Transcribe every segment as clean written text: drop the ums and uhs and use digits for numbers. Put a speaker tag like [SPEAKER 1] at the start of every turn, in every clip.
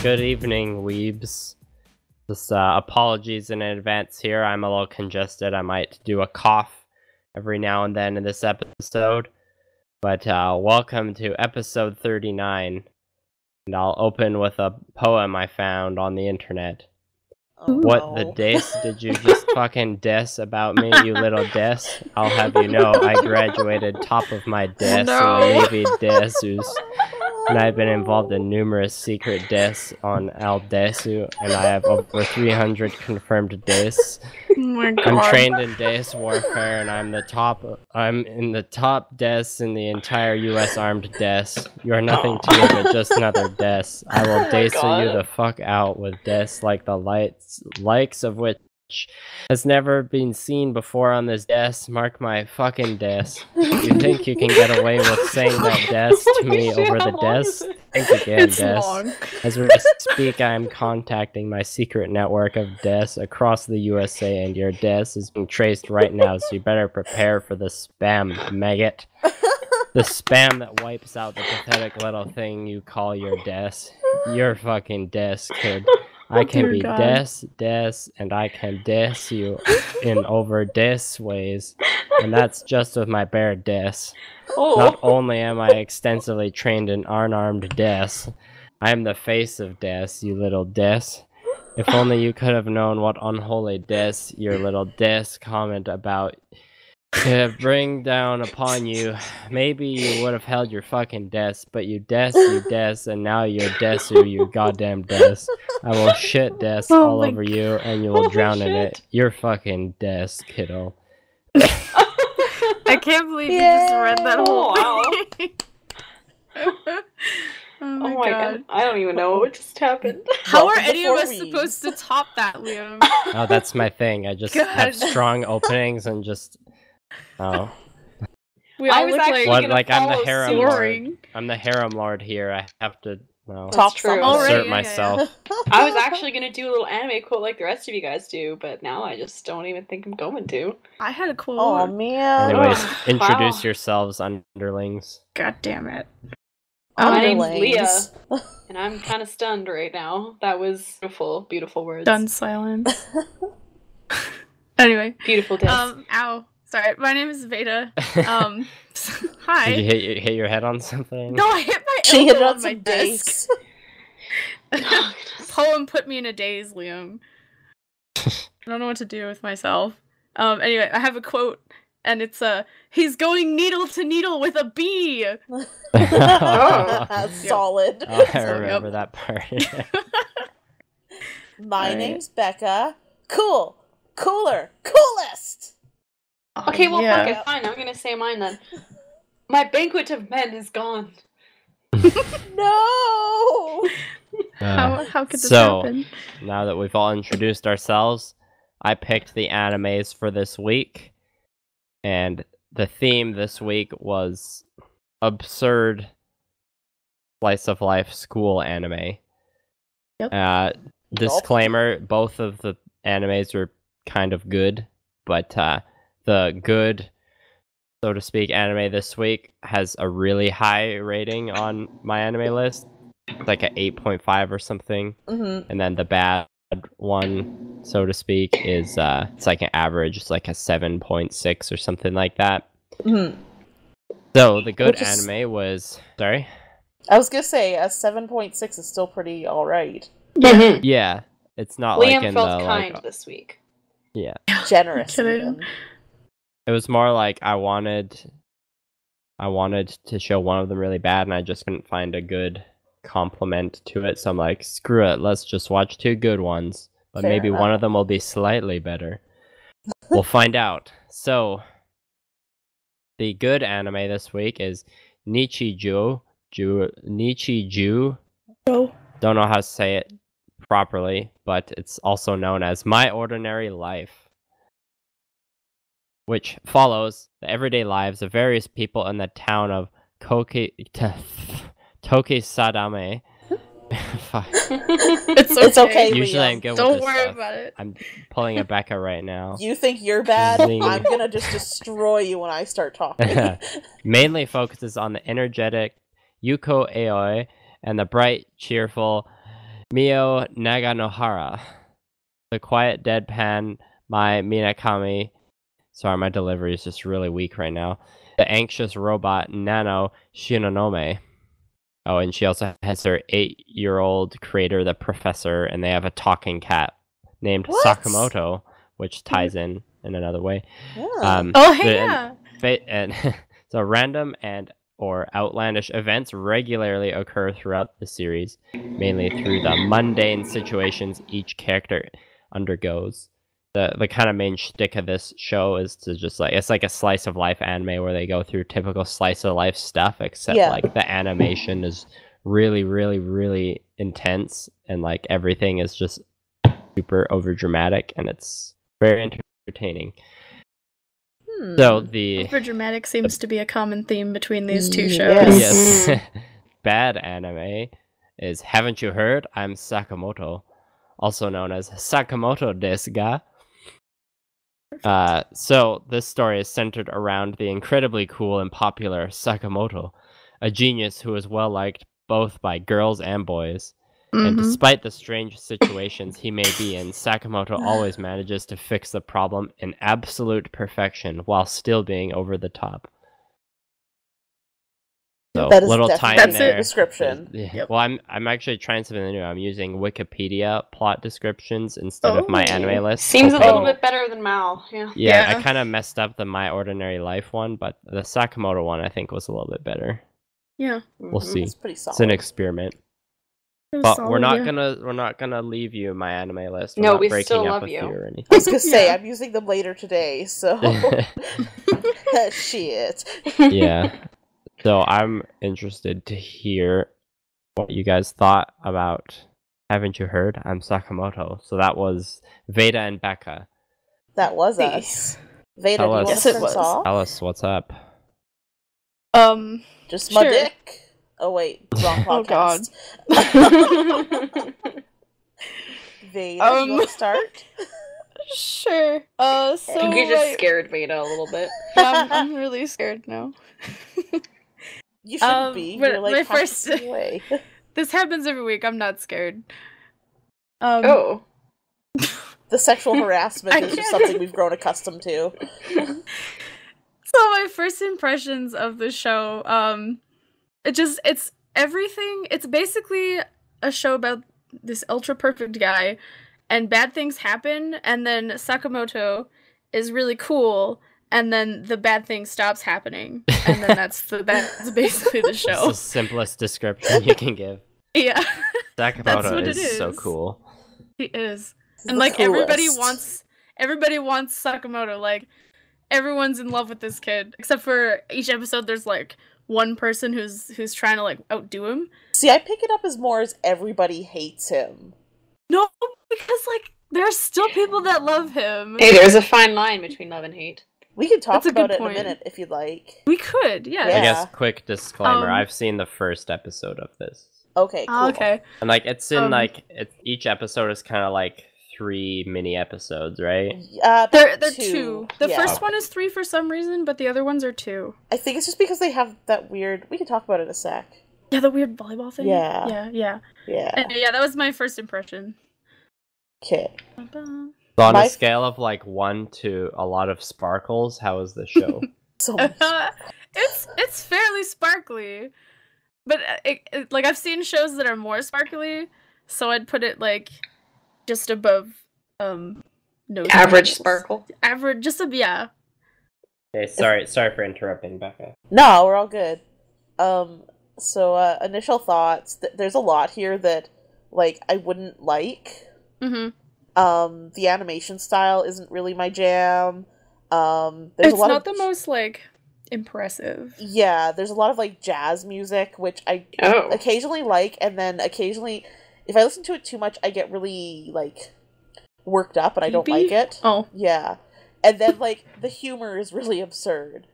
[SPEAKER 1] Good evening, weebs. Just apologies in advance here. I'm a little congested. I might do a cough every now and then in this episode. But welcome to episode 39. And I'll open with a poem I found on the internet. What the diss did you just fucking diss about me, you little diss? I'll have you know I graduated top of my diss in the Navy Desus. And I've been involved in numerous secret deaths on Al Desu, and I have over 300 confirmed deaths.
[SPEAKER 2] Oh my God.
[SPEAKER 1] I'm trained in death warfare, and I'm in the top deaths in the entire U.S. armed deaths. You are nothing to me but just another death. I will desu you the fuck out with deaths like the likes of which has never been seen before on this desk. Mark my fucking desk. You think you can get away with saying that desk to me over the desk? Think again, desk. As we speak, I am contacting my secret network of desks across the USA, and your desk is being traced right now, so you better prepare for the spam, maggot. The spam that wipes out the pathetic little thing you call your desk. Your fucking desk, kid. I can be des, and I can des you in over des ways, and that's just with my bare des. Not only am I extensively trained in unarmed des, I am the face of des, you little des. If only you could have known what unholy des your little des comment about to bring down upon you. Maybe you would have held your fucking desk, but you des, and now you're desu, you goddamn des. I will shit des all over you, and you will drown in it. You're fucking des, kiddo.
[SPEAKER 2] I can't believe you just read that whole thing. Oh my God.
[SPEAKER 3] I don't even know what just happened.
[SPEAKER 2] How are any of us supposed to top that, Liam?
[SPEAKER 1] Oh, that's my thing. I just have strong openings and just... Oh.
[SPEAKER 2] We all look like
[SPEAKER 1] I'm the harem
[SPEAKER 2] soaring.
[SPEAKER 1] lord. I'm the harem lord here. I have to
[SPEAKER 3] assert
[SPEAKER 1] myself.
[SPEAKER 3] I was actually gonna do a little anime quote like the rest of you guys do, but now I just don't even think I'm going to.
[SPEAKER 2] I had a quote.
[SPEAKER 4] Oh man.
[SPEAKER 1] Anyways, introduce yourselves, underlings.
[SPEAKER 2] God damn it.
[SPEAKER 3] My name's Leah, and I'm kind of stunned right now. That was beautiful, beautiful words.
[SPEAKER 2] Stunned silence. Anyway.
[SPEAKER 3] Beautiful disc.
[SPEAKER 2] Ow. Sorry, my name is Veda. Hi.
[SPEAKER 1] Did you hit your head on something?
[SPEAKER 2] No, I hit my elbow on my desk. Poem put me in a daze, Liam. I don't know what to do with myself. Anyway, I have a quote, and it's he's going needle to needle with a bee.
[SPEAKER 4] That's solid.
[SPEAKER 1] Oh, I remember that part.
[SPEAKER 4] My name's Becca. Cool. Cooler. Coolest.
[SPEAKER 3] Okay, well, fuck it, fine. I'm gonna say mine then. My banquet of men is gone.
[SPEAKER 4] No!
[SPEAKER 2] How could this happen?
[SPEAKER 1] Now that we've all introduced ourselves, I picked the animes for this week. And the theme this week was absurd slice of life school anime.
[SPEAKER 2] Yep.
[SPEAKER 1] Disclaimer, both of the animes were kind of good, but the good, so to speak, anime this week has a really high rating on my anime list. It's like an 8.5 or something.
[SPEAKER 4] Mm-hmm.
[SPEAKER 1] And then the bad one, so to speak, is it's like an average. It's like a 7.6 or something like that.
[SPEAKER 4] Mm-hmm.
[SPEAKER 1] So the good anime was... Sorry?
[SPEAKER 4] I was gonna say, a 7.6 is still pretty alright.
[SPEAKER 1] Yeah. It's not
[SPEAKER 3] Liam
[SPEAKER 1] like in
[SPEAKER 3] felt
[SPEAKER 1] the...
[SPEAKER 3] kind this week.
[SPEAKER 1] Yeah.
[SPEAKER 4] Generous.
[SPEAKER 1] It was more like I wanted to show one of them really bad, and I just couldn't find a good complement to it. So I'm like, screw it, let's just watch two good ones. But
[SPEAKER 4] Fair
[SPEAKER 1] maybe
[SPEAKER 4] enough.
[SPEAKER 1] one of them will be slightly better. We'll find out. So, the good anime this week is Nichijou. Nichijou. Don't know how to say it properly, but it's also known as My Ordinary Life, which follows the everyday lives of various people in the town of Tokisadame.
[SPEAKER 4] It's okay.
[SPEAKER 1] Usually
[SPEAKER 4] Liam.
[SPEAKER 1] I'm good
[SPEAKER 2] Don't
[SPEAKER 1] with this
[SPEAKER 2] worry
[SPEAKER 1] stuff.
[SPEAKER 2] about it.
[SPEAKER 1] I'm pulling a Becca right now.
[SPEAKER 4] You think you're bad?
[SPEAKER 1] Zing.
[SPEAKER 4] I'm gonna just destroy you when I start talking.
[SPEAKER 1] Mainly focuses on the energetic Yuko Aoi and the bright, cheerful Mio Naganohara. The quiet deadpan my Minakami. Sorry, my delivery is just really weak right now. The anxious robot Nano Shinonome. Oh, and she also has her 8-year-old creator, the professor, and they have a talking cat named Sakamoto, which ties in another way.
[SPEAKER 4] Yeah.
[SPEAKER 1] And so random or outlandish events regularly occur throughout the series, mainly through the mundane situations each character undergoes. The kind of main shtick of this show is to just it's like a slice of life anime where they go through typical slice of life stuff, except like the animation is really, really, really intense, and like everything is just super over dramatic, and it's very entertaining. So the
[SPEAKER 2] over dramatic seems to be a common theme between these two shows.
[SPEAKER 1] Yes. Bad anime is Haven't You Heard? I'm Sakamoto, also known as Sakamoto desu ga. So this story is centered around the incredibly cool and popular Sakamoto, a genius who is well liked both by girls and boys. And despite the strange situations he may be in, Sakamoto always manages to fix the problem in absolute perfection while still being over the top. So
[SPEAKER 4] that is
[SPEAKER 1] little
[SPEAKER 4] definitely
[SPEAKER 1] time
[SPEAKER 2] That's
[SPEAKER 1] there.
[SPEAKER 2] it.
[SPEAKER 4] Description.
[SPEAKER 2] Yep.
[SPEAKER 1] Well, I'm actually trying something new. I'm using Wikipedia plot descriptions instead of my anime list.
[SPEAKER 3] Seems a little bit better than Mal.
[SPEAKER 1] Yeah, I kind of messed up the My Ordinary Life one, but the Sakamoto one I think was a little bit better.
[SPEAKER 2] Yeah,
[SPEAKER 1] We'll see.
[SPEAKER 4] It's pretty solid.
[SPEAKER 1] It's an experiment. But we're not gonna leave you my anime list. We're
[SPEAKER 3] No,
[SPEAKER 1] not
[SPEAKER 3] we
[SPEAKER 1] breaking
[SPEAKER 3] still
[SPEAKER 1] up
[SPEAKER 3] love you.
[SPEAKER 1] or anything.
[SPEAKER 4] I was gonna say I'm using them later today, so shit.
[SPEAKER 1] Yeah. So I'm interested to hear what you guys thought about Haven't You Heard? I'm Sakamoto. So that was Veda and Becca.
[SPEAKER 4] That was us. Veda, do you want to
[SPEAKER 2] Yes, it
[SPEAKER 4] start
[SPEAKER 2] was.
[SPEAKER 4] off?
[SPEAKER 1] Tell us what's up.
[SPEAKER 4] Just my
[SPEAKER 2] Sure.
[SPEAKER 4] dick. Oh wait, wrong podcast.
[SPEAKER 2] Oh god.
[SPEAKER 4] Veda, you want to start?
[SPEAKER 2] Sure. So
[SPEAKER 3] I think you just
[SPEAKER 2] like-
[SPEAKER 3] scared Veda a little bit.
[SPEAKER 2] I'm really scared now.
[SPEAKER 4] You shouldn't be.
[SPEAKER 2] but
[SPEAKER 4] You're
[SPEAKER 2] my
[SPEAKER 4] like
[SPEAKER 2] first-
[SPEAKER 4] half the way.
[SPEAKER 2] This happens every week. I'm not scared.
[SPEAKER 3] Oh.
[SPEAKER 4] The sexual harassment
[SPEAKER 2] I
[SPEAKER 4] is just
[SPEAKER 2] can't-
[SPEAKER 4] something we've grown accustomed to.
[SPEAKER 2] So my first impressions of the show, it's everything. It's basically a show about this ultra perfect guy, and bad things happen, and then Sakamoto is really cool, and then the bad thing stops happening, and then that's basically the
[SPEAKER 1] It's
[SPEAKER 2] show.
[SPEAKER 1] the simplest description you can give.
[SPEAKER 2] Yeah,
[SPEAKER 1] Sakamoto
[SPEAKER 2] what it
[SPEAKER 1] is so
[SPEAKER 2] is.
[SPEAKER 1] cool.
[SPEAKER 2] he is,
[SPEAKER 4] The
[SPEAKER 2] and like everybody
[SPEAKER 4] coolest.
[SPEAKER 2] wants Sakamoto. Like everyone's in love with this kid, except for each episode. There's like one person who's trying to like outdo him.
[SPEAKER 4] See, I pick it up as more as everybody hates him.
[SPEAKER 2] No, because like there's still people that love him.
[SPEAKER 3] Hey, there's a fine line between love and hate.
[SPEAKER 4] We can talk
[SPEAKER 2] That's a good
[SPEAKER 4] about it
[SPEAKER 2] point.
[SPEAKER 4] in a minute if you'd like.
[SPEAKER 2] We could, yeah.
[SPEAKER 1] I
[SPEAKER 4] Yeah.
[SPEAKER 1] guess quick disclaimer,
[SPEAKER 2] Um,
[SPEAKER 1] I've seen the first episode of this.
[SPEAKER 4] Okay, cool.
[SPEAKER 2] Oh, okay.
[SPEAKER 1] And like it's in
[SPEAKER 2] Um,
[SPEAKER 1] each episode is kind of like 3 mini episodes, right?
[SPEAKER 2] They're
[SPEAKER 4] They're
[SPEAKER 2] two. The
[SPEAKER 4] Yeah.
[SPEAKER 2] first one is 3 for some reason, but the other ones are 2.
[SPEAKER 4] I think it's just because they have that weird... We can talk about it in a sec.
[SPEAKER 2] Yeah, the weird volleyball thing.
[SPEAKER 4] Yeah.
[SPEAKER 2] Yeah.
[SPEAKER 4] Yeah.
[SPEAKER 2] And yeah, that was my first impression.
[SPEAKER 4] Okay.
[SPEAKER 1] So on
[SPEAKER 4] My-
[SPEAKER 1] a scale of like 1 to a lot of sparkles, how is the show?
[SPEAKER 4] So
[SPEAKER 2] It's fairly sparkly, but like I've seen shows that are more sparkly, so I'd put it like just above no
[SPEAKER 3] Average sparkle.
[SPEAKER 2] average, just a yeah.
[SPEAKER 1] Okay, sorry for interrupting, Becca.
[SPEAKER 4] No, we're all good. So initial thoughts. There's a lot here that, like, I wouldn't like.
[SPEAKER 2] Mm-hmm.
[SPEAKER 4] The animation style isn't really my jam. There's
[SPEAKER 2] It's
[SPEAKER 4] a lot
[SPEAKER 2] not
[SPEAKER 4] of
[SPEAKER 2] the most like impressive.
[SPEAKER 4] yeah. There's a lot of like jazz music, which I
[SPEAKER 3] Oh.
[SPEAKER 4] occasionally like, and then occasionally, if I listen to it too much, I get really like worked up, and I don't like
[SPEAKER 2] Creepy?
[SPEAKER 4] it.
[SPEAKER 2] Oh,
[SPEAKER 4] Yeah, and then like the humor is really absurd.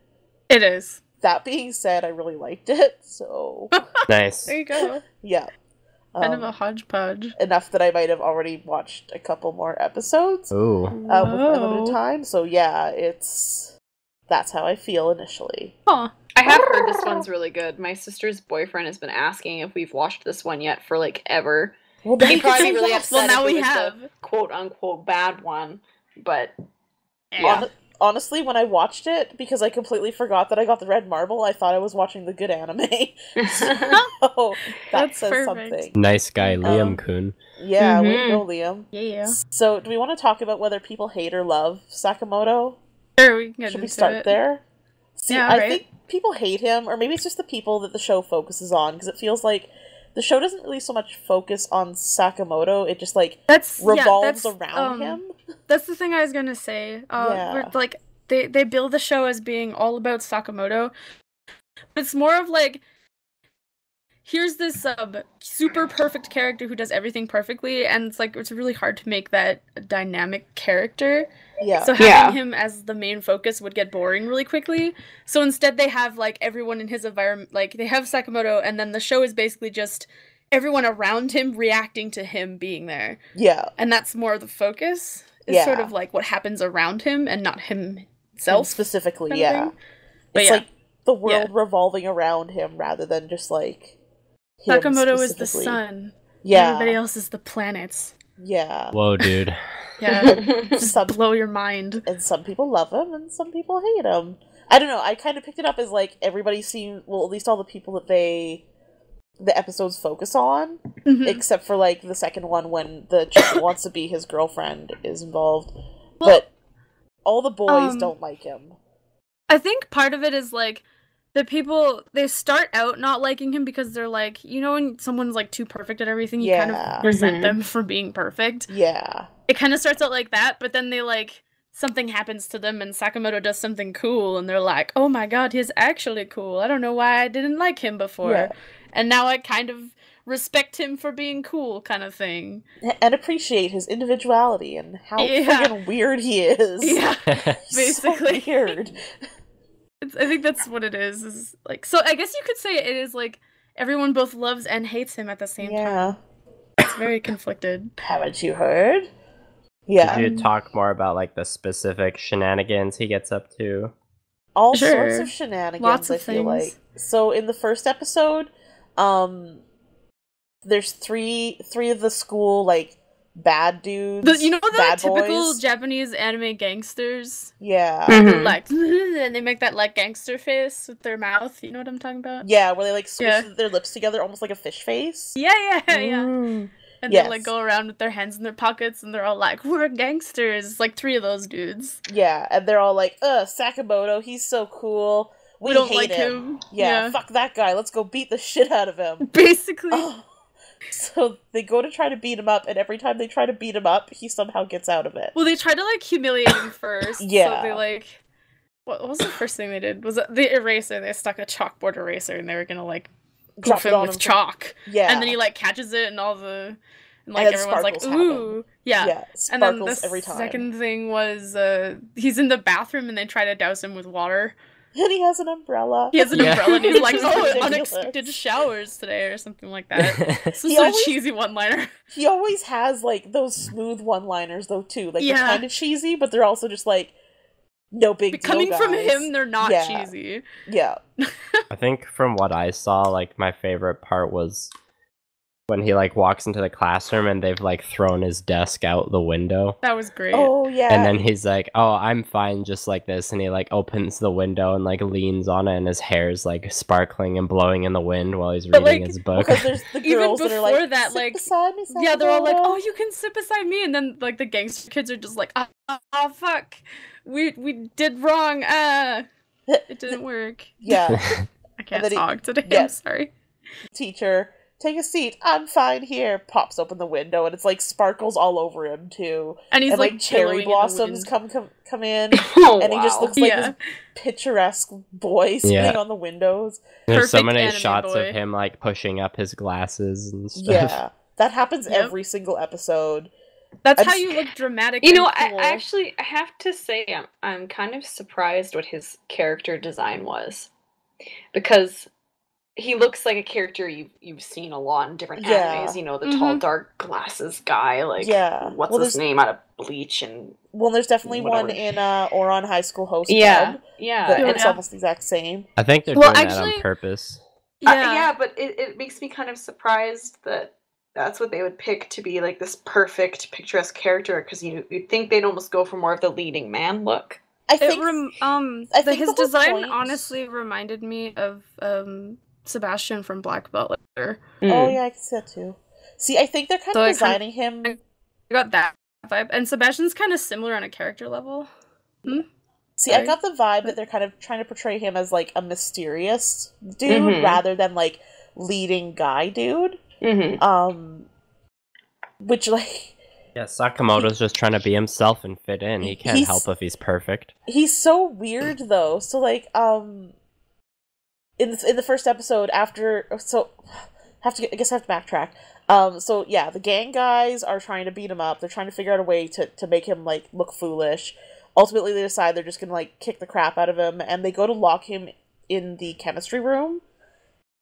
[SPEAKER 2] it is.
[SPEAKER 4] That being said, I really liked it, so
[SPEAKER 1] Nice.
[SPEAKER 2] There you go.
[SPEAKER 4] yeah.
[SPEAKER 2] Kind of a hodgepodge.
[SPEAKER 4] Enough that I might have already watched a couple more episodes
[SPEAKER 1] Ooh.
[SPEAKER 4] with unlimited
[SPEAKER 2] Whoa.
[SPEAKER 4] time. So yeah, that's how I feel initially.
[SPEAKER 2] Huh.
[SPEAKER 3] I have heard this one's really good. My sister's boyfriend has been asking if we've watched this one yet for like ever.
[SPEAKER 4] Well,
[SPEAKER 3] He'd probably be really upset.
[SPEAKER 2] Well, now
[SPEAKER 3] if it
[SPEAKER 2] we
[SPEAKER 3] was
[SPEAKER 2] have
[SPEAKER 3] the quote unquote bad one, but
[SPEAKER 2] yeah.
[SPEAKER 4] Honestly, when I watched it, because I completely forgot that I got the red marble, I thought I was watching the good anime. So that says
[SPEAKER 2] perfect.
[SPEAKER 4] something.
[SPEAKER 1] Nice guy, Liam-kun.
[SPEAKER 4] Yeah, way to go, Liam.
[SPEAKER 2] Yeah.
[SPEAKER 4] So, do we want to talk about whether people hate or love Sakamoto?
[SPEAKER 2] Sure, we can get
[SPEAKER 4] Should we
[SPEAKER 2] into
[SPEAKER 4] start
[SPEAKER 2] it.
[SPEAKER 4] there? See,
[SPEAKER 2] Yeah,
[SPEAKER 4] I
[SPEAKER 2] right.
[SPEAKER 4] think people hate him, or maybe it's just the people that the show focuses on, because it feels like the show doesn't really so much focus on Sakamoto, it just, like, revolves around him.
[SPEAKER 2] That's the thing I was gonna say.
[SPEAKER 4] Yeah.
[SPEAKER 2] Like, they build the show as being all about Sakamoto. It's more of, like, here's this super perfect character who does everything perfectly, and it's, like, it's really hard to make that a dynamic character.
[SPEAKER 4] Yeah.
[SPEAKER 2] So having him as the main focus would get boring really quickly. So instead they have, like, everyone in his environment, like, they have Sakamoto, and then the show is basically just everyone around him reacting to him being there.
[SPEAKER 4] Yeah.
[SPEAKER 2] And that's more the focus. It's sort of, like, what happens around him and not himself.
[SPEAKER 4] Specifically,
[SPEAKER 2] kind of thing. But
[SPEAKER 4] it's like the world revolving around him rather than just, like, him
[SPEAKER 2] Sakamoto is the sun.
[SPEAKER 4] Yeah.
[SPEAKER 2] Everybody else is the planets.
[SPEAKER 4] Yeah.
[SPEAKER 1] Whoa, dude.
[SPEAKER 2] Yeah. Just blow your mind.
[SPEAKER 4] And some people love him, and some people hate him. I don't know, I kind of picked it up as, like, everybody seemed, well, at least all the people that the episodes focus on, except for, like, the second one when the chick that wants to be his girlfriend is involved. Well, but all the boys don't like him.
[SPEAKER 2] I think part of it is, like, the people, they start out not liking him because they're like, you know, when someone's, like, too perfect at everything, you kind of resent them for being perfect.
[SPEAKER 4] Yeah.
[SPEAKER 2] It kind of starts out like that, but then they, like, something happens to them and Sakamoto does something cool, and they're like, oh my god, he's actually cool. I don't know why I didn't like him before. Yeah. And now I kind of respect him for being cool, kind of thing.
[SPEAKER 4] And appreciate his individuality and how friggin' weird he is.
[SPEAKER 2] Yeah, basically.
[SPEAKER 4] So weird.
[SPEAKER 2] I think that's what it is like, so I guess you could say it is like everyone both loves and hates him at the same time. It's very conflicted.
[SPEAKER 4] Haven't you heard? Yeah.
[SPEAKER 1] Could you talk more about, like, the specific shenanigans he gets up to?
[SPEAKER 4] All sorts of shenanigans,
[SPEAKER 2] lots of
[SPEAKER 4] I feel
[SPEAKER 2] things.
[SPEAKER 4] like. So in the first episode, there's three of the school, like, bad dudes.
[SPEAKER 2] You know the typical
[SPEAKER 4] boys?
[SPEAKER 2] Japanese anime gangsters?
[SPEAKER 4] Yeah.
[SPEAKER 2] They're like, and they make that, like, gangster face with their mouth. You know what I'm talking about?
[SPEAKER 4] Yeah, where they, like, squish their lips together almost like a fish face.
[SPEAKER 2] Yeah. And they, like, go around with their hands in their pockets, and they're all like, we're gangsters. Like, 3 of those dudes.
[SPEAKER 4] Yeah, and they're all like, Sakamoto, he's so cool. We
[SPEAKER 2] don't
[SPEAKER 4] hate
[SPEAKER 2] like him.
[SPEAKER 4] Yeah, fuck that guy. Let's go beat the shit out of him.
[SPEAKER 2] Basically.
[SPEAKER 4] So they go to try to beat him up, and every time they try to beat him up, he somehow gets out of it.
[SPEAKER 2] Well, they try to, like, humiliate him first. So they, like... What was the first thing they did? Was it the eraser? They stuck a chalkboard eraser, and they were gonna, like, goof him with chalk. Yeah. And then he, like, catches it, and all the... And, like, everyone's like, ooh. Yeah.
[SPEAKER 4] Sparkles
[SPEAKER 2] and then the
[SPEAKER 4] every time.
[SPEAKER 2] Second thing was, he's in the bathroom, and they try to douse him with water.
[SPEAKER 4] And he has an umbrella.
[SPEAKER 2] He has an umbrella, and he's like, unexpected showers today, or something like that. Some sort of cheesy one-liner.
[SPEAKER 4] He always has, like, those smooth one-liners, though, too. Like, they're kind of cheesy, but they're also just, like, no big deal,
[SPEAKER 2] Coming
[SPEAKER 4] guys.
[SPEAKER 2] from him, they're not cheesy.
[SPEAKER 4] Yeah.
[SPEAKER 1] I think from what I saw, like, my favorite part was when he, like, walks into the classroom and they've, like, thrown his desk out the window.
[SPEAKER 2] That was great.
[SPEAKER 4] Oh, yeah.
[SPEAKER 1] And then he's like, oh, I'm fine just like this. And he, like, opens the window and, like, leans on it, and his hair's, like, sparkling and blowing in the wind while he's reading his book.
[SPEAKER 4] Because there's the girls
[SPEAKER 2] even before
[SPEAKER 4] that are like,
[SPEAKER 2] that, like,
[SPEAKER 4] beside me,
[SPEAKER 2] yeah, they're all like, oh, you can sit beside me. And then, like, the gangster kids are just like, oh, fuck. We did wrong. It didn't work.
[SPEAKER 4] Yeah.
[SPEAKER 2] I can't talk today. I'm sorry.
[SPEAKER 4] Teacher, take a seat. I'm fine here. Pops open the window, and it's like sparkles all over him too.
[SPEAKER 2] And he's like
[SPEAKER 4] cherry blossoms come in,
[SPEAKER 3] and
[SPEAKER 4] he just looks like this picturesque boy sitting on the windows.
[SPEAKER 1] There's so many shots of him like pushing up his glasses and stuff.
[SPEAKER 4] Yeah, that happens every single episode.
[SPEAKER 2] That's how you look dramatic.
[SPEAKER 3] You know,
[SPEAKER 2] cool.
[SPEAKER 3] I have to say, I'm kind of surprised what his character design was, because he looks like a character you've seen a lot in different animes. You know, the tall, dark glasses guy. Like, what's his name out of Bleach and.
[SPEAKER 4] Well, there's definitely one in Ouran High School Host Club.
[SPEAKER 3] Yeah,
[SPEAKER 4] and it's almost the exact same.
[SPEAKER 1] I think they're doing that on purpose.
[SPEAKER 3] Yeah, but it makes me kind of surprised that that's what they would pick to be like this perfect picturesque character, because you'd think they'd almost go for more of the leading man look.
[SPEAKER 4] I think
[SPEAKER 2] his design honestly reminded me of Sebastian from Black Butler.
[SPEAKER 4] Oh yeah, I can see that too. See, I think they're kind of designing him.
[SPEAKER 2] I got that vibe, and Sebastian's kind of similar on a character level.
[SPEAKER 4] See, I got the vibe that they're kind of trying to portray him as like a mysterious dude rather than like leading guy dude. Which like.
[SPEAKER 1] Yeah, Sakamoto's just trying to be himself and fit in. He can't help if he's perfect.
[SPEAKER 4] He's so weird though. So like in the first episode I guess I have to backtrack. So yeah, the gang guys are trying to beat him up. They're trying to figure out a way to make him like look foolish. Ultimately they decide they're just gonna like kick the crap out of him, and they go to lock him in the chemistry room.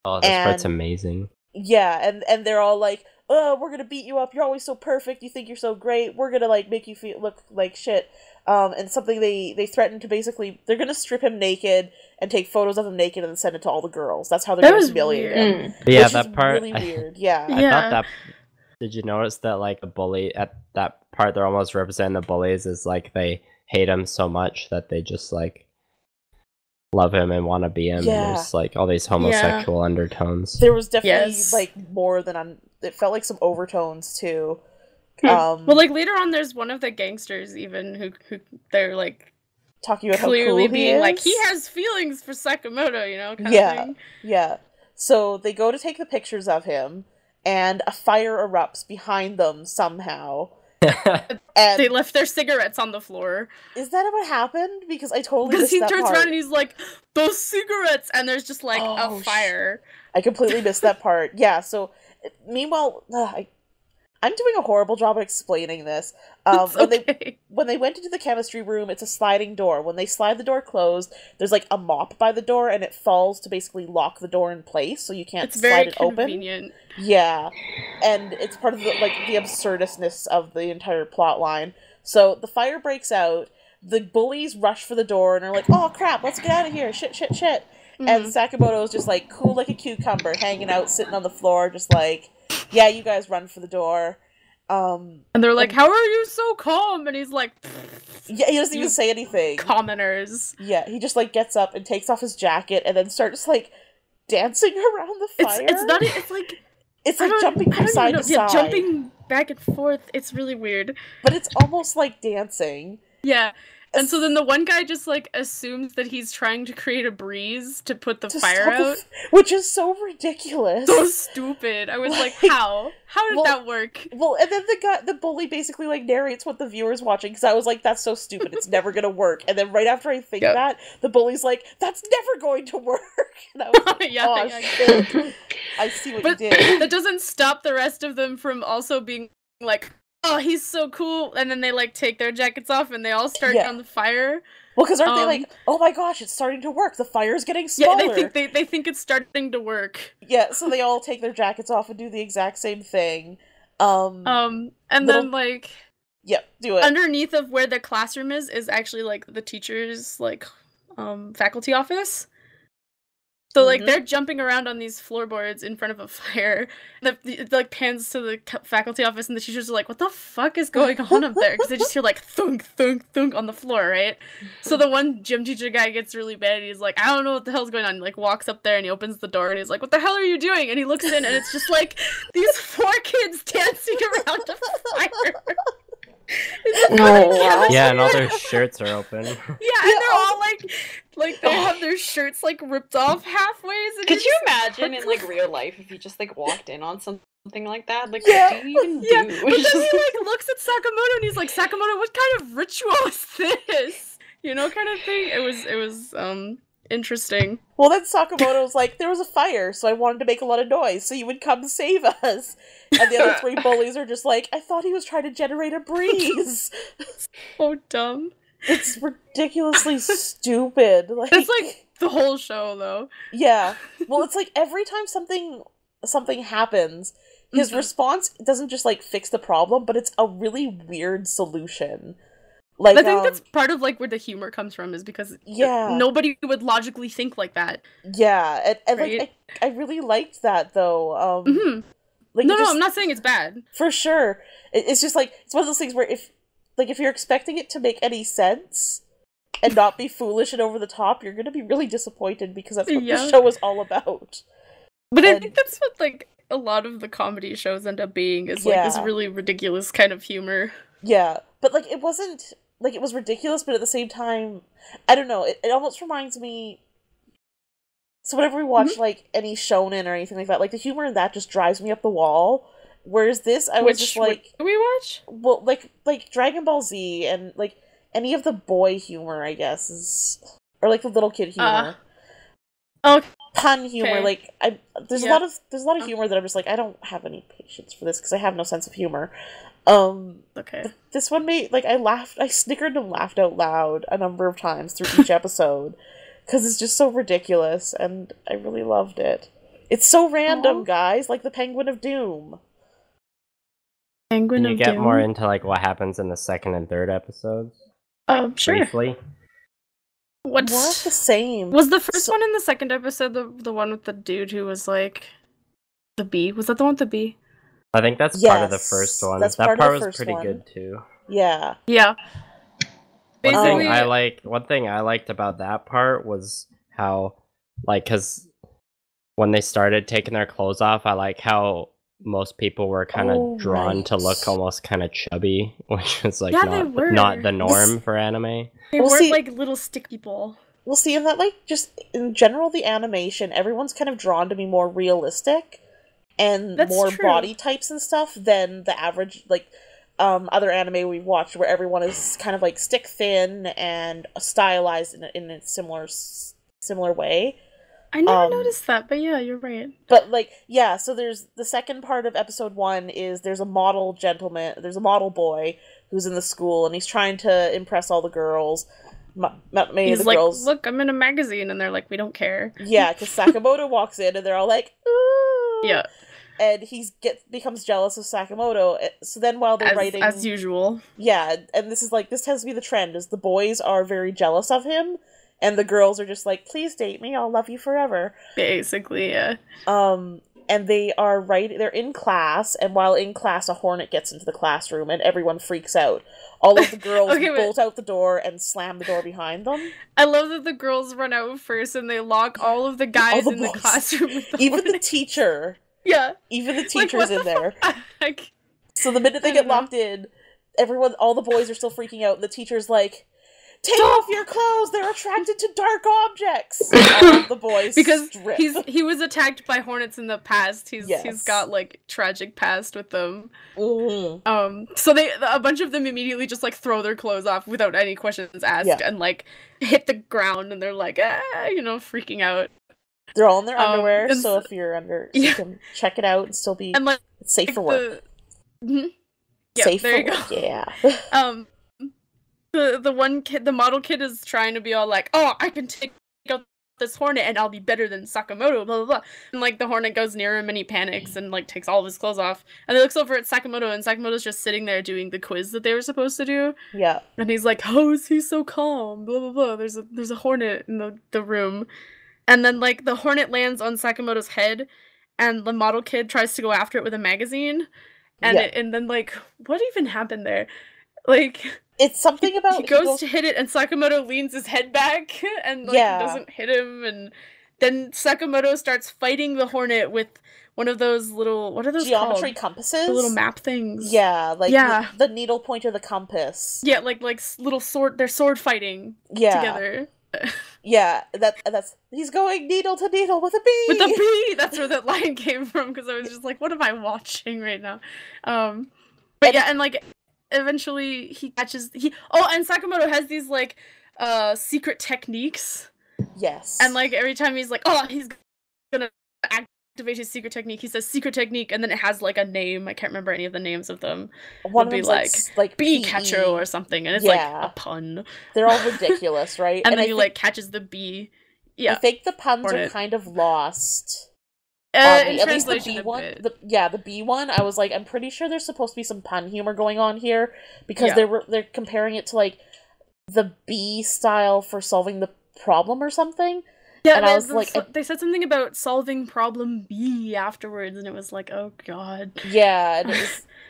[SPEAKER 1] Oh, this part's amazing.
[SPEAKER 4] Yeah, and they're all like, "Oh, we're gonna beat you up. You're always so perfect. You think you're so great. We're gonna like make you look like shit." And something they threaten to basically, they're gonna strip him naked and take photos of him naked and send it to all the girls. That's how they're gonna humiliate him.
[SPEAKER 1] Yeah, that part
[SPEAKER 4] really weird. Yeah,
[SPEAKER 1] I thought that. Did you notice that like the bully at that part? They're almost representing the bullies as like they hate him so much that they just like love him and want to be him.
[SPEAKER 4] Yeah.
[SPEAKER 1] There's like all these homosexual undertones.
[SPEAKER 4] There was definitely like more than it felt like some overtones too.
[SPEAKER 2] Well, like later on, there's one of the gangsters even who they're like
[SPEAKER 4] talking about
[SPEAKER 2] clearly
[SPEAKER 4] how cool
[SPEAKER 2] being
[SPEAKER 4] he
[SPEAKER 2] like he has feelings for Sakamoto, you know? Kind
[SPEAKER 4] of
[SPEAKER 2] thing.
[SPEAKER 4] Yeah. So they go to take the pictures of him, and a fire erupts behind them somehow. And
[SPEAKER 2] they left their cigarettes on the floor.
[SPEAKER 4] Is that what happened? Because I totally
[SPEAKER 2] missed that part. Because he turns around and he's like, "Those cigarettes!" And there's just like a fire.
[SPEAKER 4] I completely missed that part. Yeah. So, meanwhile, I'm doing a horrible job at explaining this. When they went into the chemistry room, it's a sliding door. When they slide the door closed, there's like a mop by the door, and it falls to basically lock the door in place, so you can't slide it open. It's very convenient. Yeah, and it's part of the absurdness of the entire plot line. So the fire breaks out. The bullies rush for the door and are like, "Oh crap! Let's get out of here! Shit! Shit! Shit!" And Sakamoto is just like cool like a cucumber, hanging out, sitting on the floor, just like. Yeah, you guys run for the door.
[SPEAKER 2] And they're like, "How are you so calm?" And he's like,
[SPEAKER 4] yeah, he doesn't even say anything.
[SPEAKER 2] Commoners.
[SPEAKER 4] Yeah, he just like gets up and takes off his jacket and then starts like dancing around the fire. It's like jumping from side to side.
[SPEAKER 2] Yeah, jumping back and forth. It's really weird.
[SPEAKER 4] But it's almost like dancing.
[SPEAKER 2] Yeah. And so then the one guy just, like, assumes that he's trying to create a breeze to put the fire out.
[SPEAKER 4] Which is so ridiculous.
[SPEAKER 2] So stupid. I was like, how? How did that work?
[SPEAKER 4] Well, and then the bully basically, like, narrates what the viewer's watching, because I was like, that's so stupid, it's never gonna work. And then right after I think that, the bully's like, that's never going to work. And I was like, shit. I see what you did.
[SPEAKER 2] That doesn't stop the rest of them from also being like, "Oh, he's so cool," and then they like take their jackets off and they all start on the fire.
[SPEAKER 4] Well, because aren't they like, "Oh my gosh, it's starting to work. The fire's getting smaller."
[SPEAKER 2] Yeah, they think it's starting to work.
[SPEAKER 4] Yeah, so they all take their jackets off and do the exact same thing.
[SPEAKER 2] And then like,
[SPEAKER 4] do it.
[SPEAKER 2] Underneath of where the classroom is actually like the teacher's like faculty office. So, like, they're jumping around on these floorboards in front of a fire. It, like, pans to the faculty office, and the teachers are like, "What the fuck is going on up there?" Because they just hear, like, thunk, thunk, thunk on the floor, right? So the one gym teacher guy gets really bad, and he's like, "I don't know what the hell's going on." He, like, walks up there, and he opens the door, and he's like, "What the hell are you doing?" And he looks in, and it's just, like, these 4 kids dancing around a fire.
[SPEAKER 1] Yeah, and all their shirts are open.
[SPEAKER 2] Yeah, and they're all like they have their shirts like ripped off halfway.
[SPEAKER 3] Could you imagine in like real life if you just like walked in on something like that? Like, what do you even do?
[SPEAKER 2] But then he like looks at Sakamoto and he's like, "Sakamoto, what kind of ritual is this?" You know, kind of thing. It was interesting.
[SPEAKER 4] Well, then Sakamoto's like, "There was a fire, so I wanted to make a lot of noise, so you would come save us." And the other 3 bullies are just like, "I thought he was trying to generate a breeze."
[SPEAKER 2] So dumb.
[SPEAKER 4] It's ridiculously stupid. Like,
[SPEAKER 2] it's like the whole show, though.
[SPEAKER 4] Yeah. Well, it's like every time something happens, his response doesn't just like fix the problem, but it's a really weird solution. Like,
[SPEAKER 2] I think that's part of like where the humor comes from, is because nobody would logically think like that.
[SPEAKER 4] Yeah, and right? Like I really liked that though. like
[SPEAKER 2] No,
[SPEAKER 4] just,
[SPEAKER 2] I'm not saying it's bad.
[SPEAKER 4] for sure. It's just like it's one of those things where if you're expecting it to make any sense and not be foolish and over the top, you're gonna be really disappointed because that's what the show is all about.
[SPEAKER 2] But I think that's what like a lot of the comedy shows end up being, is like this really ridiculous kind of humor.
[SPEAKER 4] Yeah, but like it wasn't like it was ridiculous, but at the same time, I don't know. It almost reminds me. So whenever we watch like any shonen or anything like that, like the humor in that just drives me up the wall. Whereas this, I was just like,
[SPEAKER 2] do we watch?
[SPEAKER 4] Well, like Dragon Ball Z and like any of the boy humor, I guess, is, or like the little kid humor. Pun humor, like there's a lot of humor that I'm just like, I don't have any patience for this because I have no sense of humor. But this one made like I snickered and laughed out loud a number of times through each episode because it's just so ridiculous, and I really loved it. It's so random, guys, like the Penguin of Doom.
[SPEAKER 1] Can you get more into like what happens in the second and third episodes?
[SPEAKER 2] Sure.
[SPEAKER 1] Briefly.
[SPEAKER 4] What's more of the same?
[SPEAKER 2] Was the first one in the second episode the one with the dude who was like the bee? Was that the one with the bee?
[SPEAKER 1] I think that's part of the first one. That part was pretty good too.
[SPEAKER 4] Yeah.
[SPEAKER 2] Yeah.
[SPEAKER 1] One thing I liked about that part was how, like, because when they started taking their clothes off, I like how most people were kind of drawn to look almost kind of chubby, which was like not the norm for anime.
[SPEAKER 2] They weren't like little stick people.
[SPEAKER 4] We'll see in that, like, just in general, the animation, everyone's kind of drawn to be more realistic and more body types and stuff than the average, like, other anime we've watched where everyone is kind of like stick thin and stylized in a similar way.
[SPEAKER 2] I never noticed that, but yeah, you're right.
[SPEAKER 4] But like, yeah, so there's the second part of episode 1 is there's a model boy who's in the school and he's trying to impress all the girls.
[SPEAKER 2] He's like, girls, look, I'm in a magazine, and they're like, we don't care.
[SPEAKER 4] Yeah, because Sakamoto walks in and they're all like, ooh.
[SPEAKER 2] Yeah.
[SPEAKER 4] And becomes jealous of Sakamoto. So then while they're writing...
[SPEAKER 2] As usual.
[SPEAKER 4] Yeah, and this tends to be the trend, is the boys are very jealous of him, and the girls are just like, please date me, I'll love you forever.
[SPEAKER 2] Basically, yeah.
[SPEAKER 4] And they're in class, and while in class, a hornet gets into the classroom, and everyone freaks out. All of the girls bolt out the door and slam the door behind them.
[SPEAKER 2] I love that the girls run out first, and they lock all of the guys in the classroom with the
[SPEAKER 4] Even
[SPEAKER 2] hornet.
[SPEAKER 4] the teacher.
[SPEAKER 2] Yeah.
[SPEAKER 4] Even the teacher's in there. So the minute they get locked in, all the boys are still freaking out, and the teacher's like, take off your clothes, they're attracted to dark objects! All of the boys
[SPEAKER 2] because
[SPEAKER 4] strip.
[SPEAKER 2] he was attacked by hornets in the past. He's got, like, tragic past with them.
[SPEAKER 4] Mm-hmm.
[SPEAKER 2] So a bunch of them immediately just, like, throw their clothes off without any questions asked, and, like, hit the ground, and they're like, freaking out.
[SPEAKER 4] They're all in their underwear, so if you're under, you can check it out and still be it's safe for work. Safe for work, yeah.
[SPEAKER 2] The one kid, the model kid, is trying to be all like, oh, I can take out this hornet and I'll be better than Sakamoto, blah, blah, blah. And, like, the hornet goes near him and he panics and, like, takes all of his clothes off. And he looks over at Sakamoto, and Sakamoto's just sitting there doing the quiz that they were supposed to do.
[SPEAKER 4] Yeah.
[SPEAKER 2] And he's like, how is he so calm? Blah, blah, blah. There's a hornet in the room. And then, like, the hornet lands on Sakamoto's head, and the model kid tries to go after it with a magazine. And and then, like, what even happened there? Like,
[SPEAKER 4] it's something about
[SPEAKER 2] he goes to hit it, and Sakamoto leans his head back and doesn't hit him, and then Sakamoto starts fighting the hornet with one of those little, what are those
[SPEAKER 4] geometry
[SPEAKER 2] called?
[SPEAKER 4] Compasses?
[SPEAKER 2] The little map things.
[SPEAKER 4] Yeah, like the needle point of the compass.
[SPEAKER 2] Yeah, like little they're sword fighting together.
[SPEAKER 4] Yeah, that's he's going needle to needle with a bee.
[SPEAKER 2] With a bee. That's where that line came from, because I was just like, what am I watching right now? But yeah, and like eventually he catches and Sakamoto has these like secret techniques.
[SPEAKER 4] Yes.
[SPEAKER 2] And like every time he's like, he's gonna activate his secret technique, he says secret technique, and then it has like a name. I can't remember any of the names of them.
[SPEAKER 4] One would be like
[SPEAKER 2] bee catcher or something, and it's like a pun.
[SPEAKER 4] They're all ridiculous, right?
[SPEAKER 2] And then he like catches the bee. Yeah.
[SPEAKER 4] I think the puns are kind of lost.
[SPEAKER 2] In
[SPEAKER 4] at
[SPEAKER 2] translation,
[SPEAKER 4] least the bee one. The bee one, I was like, I'm pretty sure there's supposed to be some pun humor going on here, because they're comparing it to like the bee style for solving the problem or something.
[SPEAKER 2] Yeah,
[SPEAKER 4] and I was like,
[SPEAKER 2] they said something about solving problem B afterwards, and it was like, oh god.
[SPEAKER 4] Yeah, and it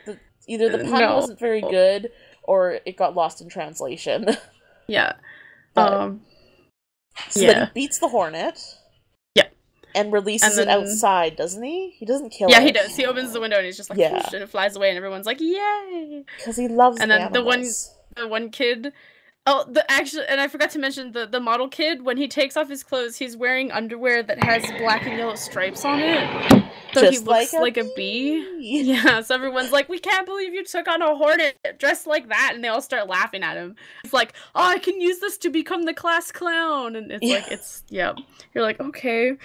[SPEAKER 4] was either the pun wasn't very good, or it got lost in translation.
[SPEAKER 2] Yeah.
[SPEAKER 4] So then he beats the Hornet.
[SPEAKER 2] Yeah.
[SPEAKER 4] And releases it outside, doesn't he? He doesn't kill it.
[SPEAKER 2] Yeah, he does. He opens the window and he's just like, whoosh, and it flies away, and everyone's like, yay!
[SPEAKER 4] Because he loves
[SPEAKER 2] And then
[SPEAKER 4] animals.
[SPEAKER 2] the one kid... Oh, and I forgot to mention the model kid, when he takes off his clothes, he's wearing underwear that has black and yellow stripes on it. So
[SPEAKER 4] just
[SPEAKER 2] he looks like a bee. Yeah, so everyone's like, we can't believe you took on a hornet dressed like that, and they all start laughing at him. He's like, oh, I can use this to become the class clown, and it's You're like, okay,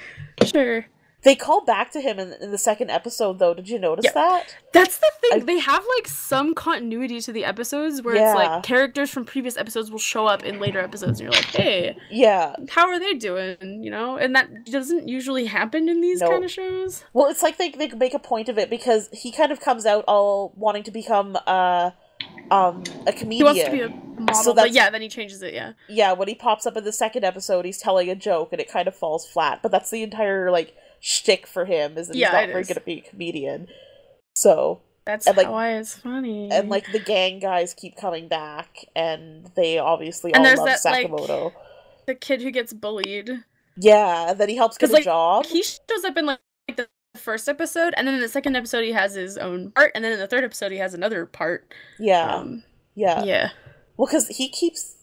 [SPEAKER 2] sure.
[SPEAKER 4] They call back to him in the second episode, though. Did you notice that?
[SPEAKER 2] That's the thing. They have, like, some continuity to the episodes where it's, like, characters from previous episodes will show up in later episodes, and you're like, hey, how are they doing, you know? And that doesn't usually happen in these kind of shows.
[SPEAKER 4] Well, it's like they make a point of it, because he kind of comes out all wanting to become a comedian.
[SPEAKER 2] He wants to be a model, but then he changes it,
[SPEAKER 4] Yeah, when he pops up in the second episode, he's telling a joke, and it kind of falls flat, but that's the entire, like, shtick for him, is that he's not very good at being a comedian. So
[SPEAKER 2] that's why it's funny.
[SPEAKER 4] And like the gang guys keep coming back, and they obviously all love Sakamoto.
[SPEAKER 2] Like, the kid who gets bullied.
[SPEAKER 4] Yeah, and then he helps get a job.
[SPEAKER 2] He shows up in like the first episode, and then in the second episode he has his own part, and then in the third episode he has another part.
[SPEAKER 4] Yeah.
[SPEAKER 2] Yeah.
[SPEAKER 4] Well, because he keeps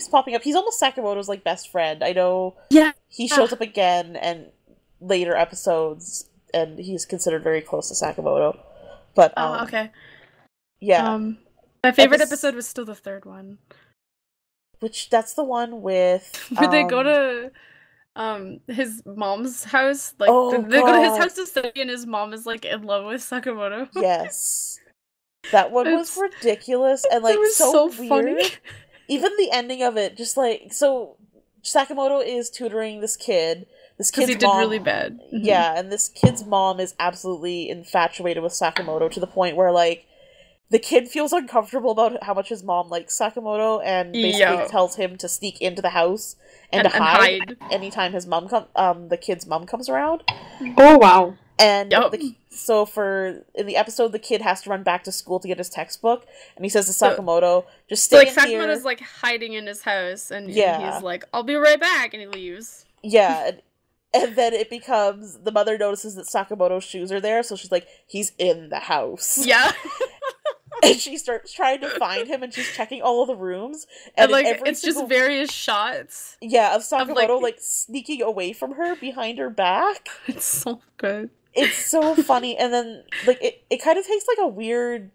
[SPEAKER 4] popping up. He's almost Sakamoto's like best friend. I know.
[SPEAKER 2] Yeah.
[SPEAKER 4] He shows up again and later episodes, and he's considered very close to Sakamoto. But
[SPEAKER 2] okay.
[SPEAKER 4] Yeah.
[SPEAKER 2] My favorite episode was still the third one.
[SPEAKER 4] That's the one with
[SPEAKER 2] where they go to his mom's house. Like they go to his house to study, and his mom is like in love with Sakamoto.
[SPEAKER 4] Yes. That one was ridiculous and like so weird. Funny. Even the ending of it, just like Sakamoto is tutoring this kid. This kid's
[SPEAKER 2] did really bad. Mm-hmm.
[SPEAKER 4] Yeah, and this kid's mom is absolutely infatuated with Sakamoto to the point where, like, the kid feels uncomfortable about how much his mom likes Sakamoto and basically tells him to sneak into the house and to hide anytime his mom the kid's mom comes around.
[SPEAKER 3] Oh, wow.
[SPEAKER 4] And so in the episode, the kid has to run back to school to get his textbook, and he says to Sakamoto, just stay in here.
[SPEAKER 2] Sakamoto's, like, hiding in his house, and he's like, I'll be right back, and he leaves.
[SPEAKER 4] Yeah, and then it becomes, the mother notices that Sakamoto's shoes are there, so she's like, he's in the house.
[SPEAKER 2] Yeah.
[SPEAKER 4] And she starts trying to find him, and she's checking all of the rooms. And
[SPEAKER 2] like, it's just various shots.
[SPEAKER 4] Yeah, of Sakamoto, like, sneaking away from her behind her back.
[SPEAKER 2] It's so good.
[SPEAKER 4] It's so funny. And then, like, it kind of takes, like, a weird,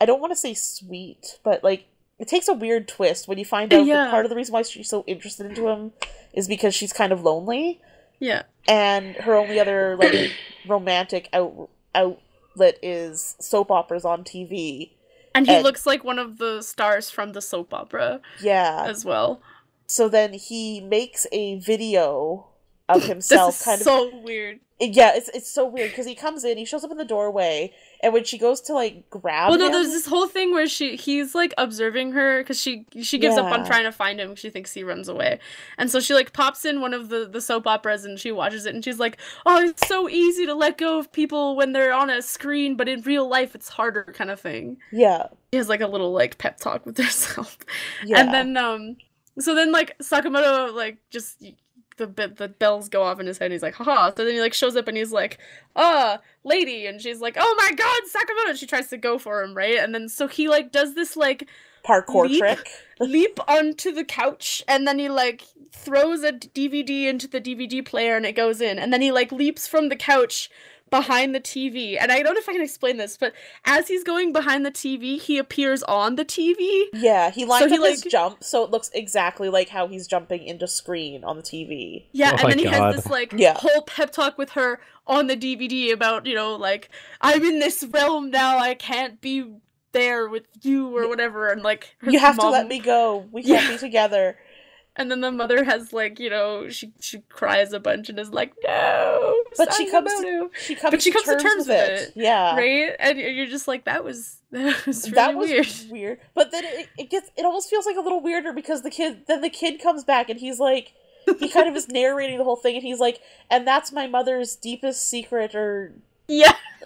[SPEAKER 4] I don't want to say sweet, but, like, it takes a weird twist when you find out that part of the reason why she's so interested into him is because she's kind of lonely.
[SPEAKER 2] Yeah.
[SPEAKER 4] And her only other, like, romantic outlet is soap operas on TV.
[SPEAKER 2] And he looks like one of the stars from the soap opera.
[SPEAKER 4] Yeah.
[SPEAKER 2] As well.
[SPEAKER 4] So then he makes a video of himself.
[SPEAKER 2] This is so weird.
[SPEAKER 4] Yeah, it's so weird because he comes in, he shows up in the doorway, and when she goes to like grab him...
[SPEAKER 2] there's this whole thing where he's like observing her because she gives up on trying to find him because she thinks he runs away, and so she like pops in one of the soap operas and she watches it and she's like, oh, it's so easy to let go of people when they're on a screen, but in real life it's harder, kind of thing.
[SPEAKER 4] Yeah,
[SPEAKER 2] she has like a little like pep talk with herself. Yeah. And then so then like Sakamoto like just. The bells go off in his head and he's like, haha. So then he like shows up and he's like, lady, and she's like, oh my god, Sakamoto, and she tries to go for him, right? And then so he like does this like
[SPEAKER 4] parkour trick.
[SPEAKER 2] Leap onto the couch, and then he like throws a DVD into the DVD player and it goes in, and then he like leaps from the couch behind the TV. And I don't know if I can explain this, but as he's going behind the TV, he appears on the TV.
[SPEAKER 4] Yeah, he lines up his jump, so it looks exactly like how he's jumping into screen on the TV.
[SPEAKER 2] Yeah, and then he has this, like, whole pep talk with her on the DVD about, you know, like, I'm in this realm now, I can't be there with you, or whatever, and, like,
[SPEAKER 4] you have to let me go. We can't be together.
[SPEAKER 2] And then the mother has, like, you know, she cries a bunch and is like, no,
[SPEAKER 4] but she comes to terms with it. Yeah.
[SPEAKER 2] Right? And you're just like, that was really weird.
[SPEAKER 4] But then it almost feels like a little weirder because the kid comes back and he's like, he kind of is narrating the whole thing, and he's like, and that's my mother's deepest secret, or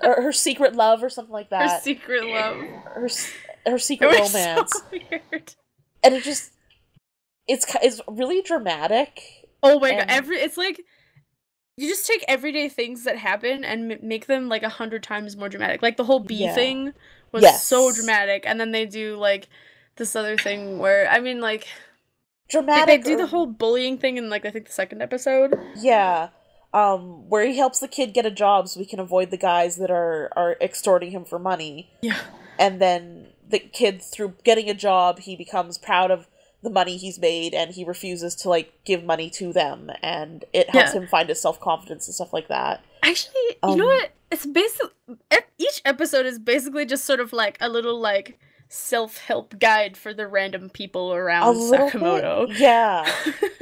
[SPEAKER 4] her secret love, or something like that.
[SPEAKER 2] Her secret love.
[SPEAKER 4] Her secret romance.
[SPEAKER 2] So weird.
[SPEAKER 4] And it's really dramatic.
[SPEAKER 2] Oh my god! It's like you just take everyday things that happen and make them like 100 times more dramatic. Like the whole bee thing was so dramatic, and then they do like this other thing where like
[SPEAKER 4] dramatic.
[SPEAKER 2] They do the whole bullying thing in like I think the second episode.
[SPEAKER 4] Yeah, where he helps the kid get a job so we can avoid the guys that are extorting him for money.
[SPEAKER 2] Yeah,
[SPEAKER 4] and then the kid, through getting a job, he becomes proud of the money he's made, and he refuses to like give money to them, and it helps him find his self-confidence and stuff like that.
[SPEAKER 2] Actually, you know what? It's basically each episode is basically just sort of like a little like self-help guide for the random people around Sakamoto.
[SPEAKER 4] Bit, yeah.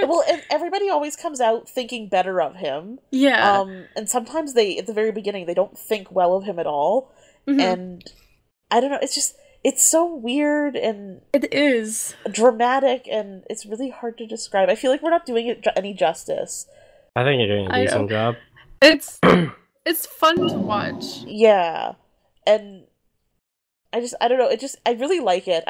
[SPEAKER 4] Well, and everybody always comes out thinking better of him.
[SPEAKER 2] Yeah.
[SPEAKER 4] And sometimes they, at the very beginning, they don't think well of him at all. Mm-hmm. And I don't know, it's so weird, and
[SPEAKER 2] it is
[SPEAKER 4] dramatic, and it's really hard to describe. I feel like we're not doing it any justice.
[SPEAKER 1] I think you're doing a decent job.
[SPEAKER 2] It's fun to watch.
[SPEAKER 4] Yeah, and I don't know. I really like it.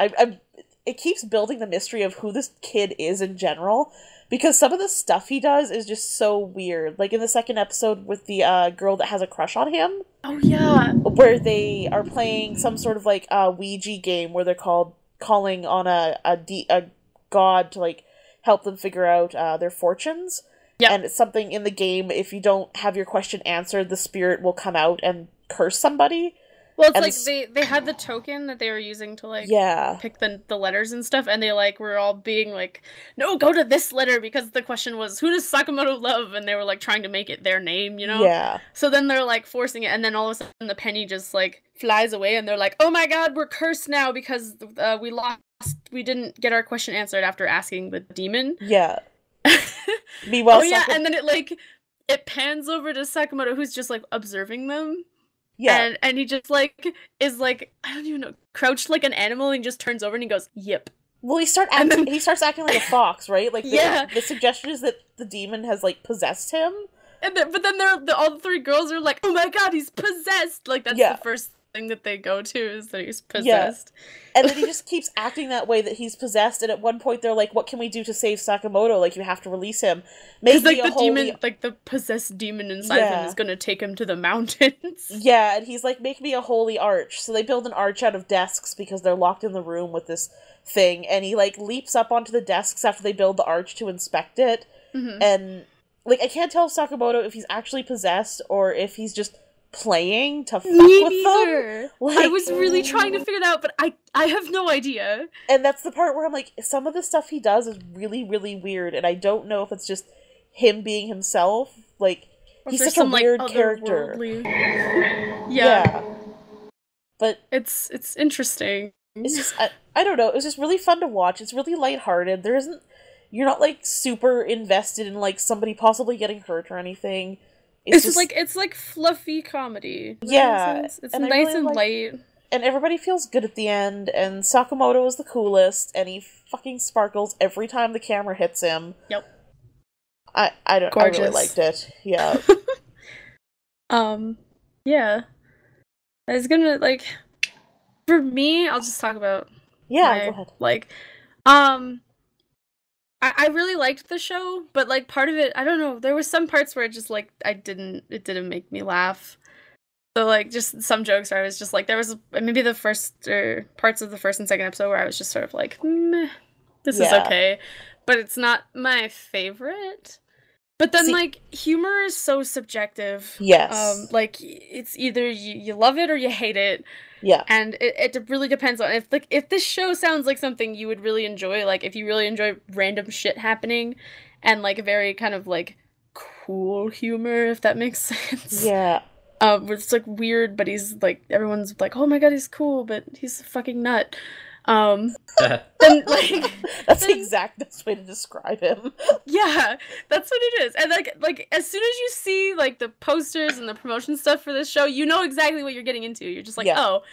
[SPEAKER 4] It keeps building the mystery of who this kid is in general, because some of the stuff he does is just so weird. Like in the second episode with the girl that has a crush on him.
[SPEAKER 2] Oh yeah.
[SPEAKER 4] Where they are playing some sort of like Ouija game where they're calling on a god to like help them figure out their fortunes. Yeah. And it's something in the game, if you don't have your question answered, the spirit will come out and curse somebody.
[SPEAKER 2] Well, it's like they had the token that they were using to like pick the letters and stuff, and they like were all being like, no, go to this letter, because the question was, who does Sakamoto love? And they were like trying to make it their name, you know?
[SPEAKER 4] Yeah.
[SPEAKER 2] So then they're like forcing it, and then all of a sudden the penny just like flies away, and they're like, oh my god, we're cursed now because we didn't get our question answered after asking the demon.
[SPEAKER 4] Yeah. Meanwhile,
[SPEAKER 2] and then it pans over to Sakamoto, who's just like observing them.
[SPEAKER 4] Yeah.
[SPEAKER 2] And he just like is like, I don't even know, crouched like an animal, and he just turns over and he goes, yip.
[SPEAKER 4] Well, he starts acting like a fox, right? Like the suggestion is that the demon has like possessed him.
[SPEAKER 2] But then all the three girls are like, oh my god, he's possessed. Like that's the first thing that they go to, is that he's possessed.
[SPEAKER 4] Yeah. And then he just keeps acting that way, that he's possessed, and at one point they're like, what can we do to save Sakamoto? Like, you have to release him.
[SPEAKER 2] Because like the possessed demon inside of him is gonna take him to the mountains.
[SPEAKER 4] Yeah, and he's like, make me a holy arch. So they build an arch out of desks because they're locked in the room with this thing, and he like leaps up onto the desks after they build the arch to inspect it. Mm-hmm. And like, I can't tell if Sakamoto, if he's actually possessed or if he's just playing to fuck with them. Like,
[SPEAKER 2] I was really trying to figure it out, but I have no idea.
[SPEAKER 4] And that's the part where I'm like, some of the stuff he does is really, really weird, and I don't know if it's just him being himself. Like, he's such a weird character. Yeah. But
[SPEAKER 2] it's interesting.
[SPEAKER 4] It's just I don't know, it was just really fun to watch. It's really lighthearted. You're not like super invested in like somebody possibly getting hurt or anything.
[SPEAKER 2] It's just like, it's like fluffy comedy.
[SPEAKER 4] Yeah.
[SPEAKER 2] It's nice and light.
[SPEAKER 4] And everybody feels good at the end, and Sakamoto is the coolest, and he fucking sparkles every time the camera hits him.
[SPEAKER 2] Yep.
[SPEAKER 4] I really liked it. Yeah.
[SPEAKER 2] Yeah. I was gonna, like, for me, I'll just talk about
[SPEAKER 4] go ahead.
[SPEAKER 2] Like, I really liked the show, but like part of it, I don't know, there was some parts where it just like it didn't make me laugh. So like just some jokes where I was just like, there was maybe the first parts of the first and second episode where I was just sort of like, this is okay, but it's not my favorite. But then like humor is so subjective.
[SPEAKER 4] Yes.
[SPEAKER 2] Like it's either you love it or you hate it.
[SPEAKER 4] Yeah.
[SPEAKER 2] And it really depends on if this show sounds like something you would really enjoy, like if you really enjoy random shit happening and like very kind of like cool humor, if that makes sense.
[SPEAKER 4] Yeah.
[SPEAKER 2] It's like weird, but he's like, everyone's like, oh my god, he's cool, but he's a fucking nut. Then like
[SPEAKER 4] that's the exact best way to describe him.
[SPEAKER 2] Yeah, that's what it is. And like as soon as you see like the posters and the promotion stuff for this show, you know exactly what you're getting into. You're just like, oh,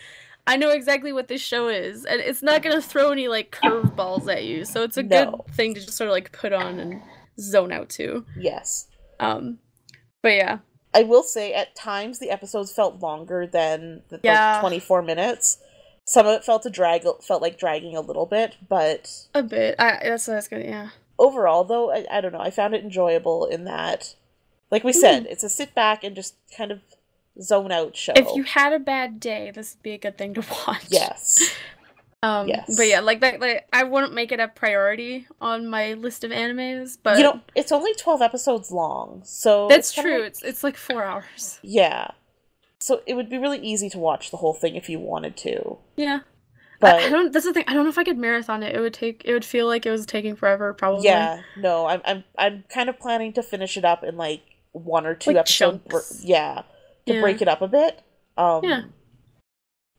[SPEAKER 2] I know exactly what this show is, and it's not gonna throw any like curveballs at you. So it's a good thing to just sort of like put on and zone out to.
[SPEAKER 4] Yes.
[SPEAKER 2] But yeah.
[SPEAKER 4] I will say, at times, the episodes felt longer than the 24 minutes. Some of it felt like dragging a little bit, but...
[SPEAKER 2] A bit. That's good, yeah.
[SPEAKER 4] Overall, though, I don't know, I found it enjoyable in that, like we said, it's a sit back and just kind of zone out show.
[SPEAKER 2] If you had a bad day, this would be a good thing to watch.
[SPEAKER 4] Yes.
[SPEAKER 2] Yes. But yeah, like I wouldn't make it a priority on my list of animes, but
[SPEAKER 4] it's only 12 episodes long, so
[SPEAKER 2] that's true. It's like 4 hours.
[SPEAKER 4] Yeah. So it would be really easy to watch the whole thing if you wanted to.
[SPEAKER 2] Yeah.
[SPEAKER 4] But
[SPEAKER 2] I don't. That's the thing. I don't know if I could marathon it. It would feel like it was taking forever. Probably.
[SPEAKER 4] Yeah. No. I'm kind of planning to finish it up in like 1 or 2 episodes. To break it up a bit.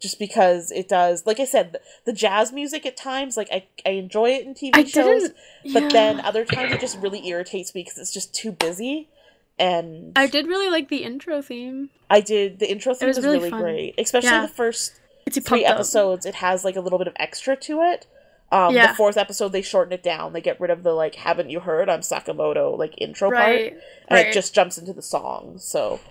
[SPEAKER 4] Just because it does, like I said, the jazz music at times, like I enjoy it in TV shows, but then other times it just really irritates me because it's just too busy. And
[SPEAKER 2] I did really like the intro theme.
[SPEAKER 4] The intro theme was really great, especially the first 3 episodes. It has like a little bit of extra to it. The 4th episode they shorten it down. They get rid of the like "Haven't you heard? I'm Sakamoto" like intro part, and it just jumps into the song. So.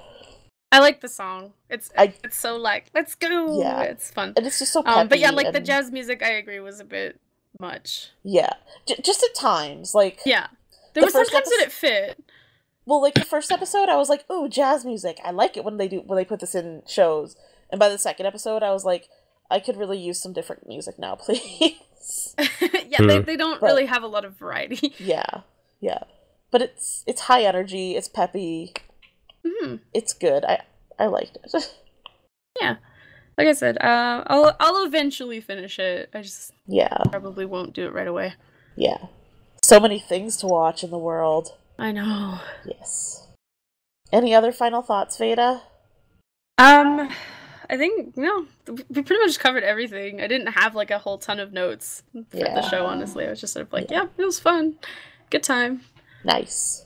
[SPEAKER 2] I like the song. It's so like, let's go. Yeah, it's fun,
[SPEAKER 4] and it's just so peppy.
[SPEAKER 2] But yeah, like the jazz music, I agree, was a bit much.
[SPEAKER 4] Yeah, just at times, like
[SPEAKER 2] there were sometimes that it fit.
[SPEAKER 4] Well, like the first episode, I was like, "Ooh, jazz music! I like it when they put this in shows." And by the second episode, I was like, "I could really use some different music now, please."
[SPEAKER 2] They don't really have a lot of variety.
[SPEAKER 4] Yeah, but it's high energy. It's peppy.
[SPEAKER 2] Mm-hmm.
[SPEAKER 4] It's good. I liked it.
[SPEAKER 2] Yeah, like I said, I'll eventually finish it. I just probably won't do it right away.
[SPEAKER 4] Yeah, so many things to watch in the world.
[SPEAKER 2] I know.
[SPEAKER 4] Yes. Any other final thoughts, Veda?
[SPEAKER 2] I think we pretty much covered everything. I didn't have like a whole ton of notes for the show. Honestly, I was just sort of like, it was fun, good time.
[SPEAKER 4] Nice.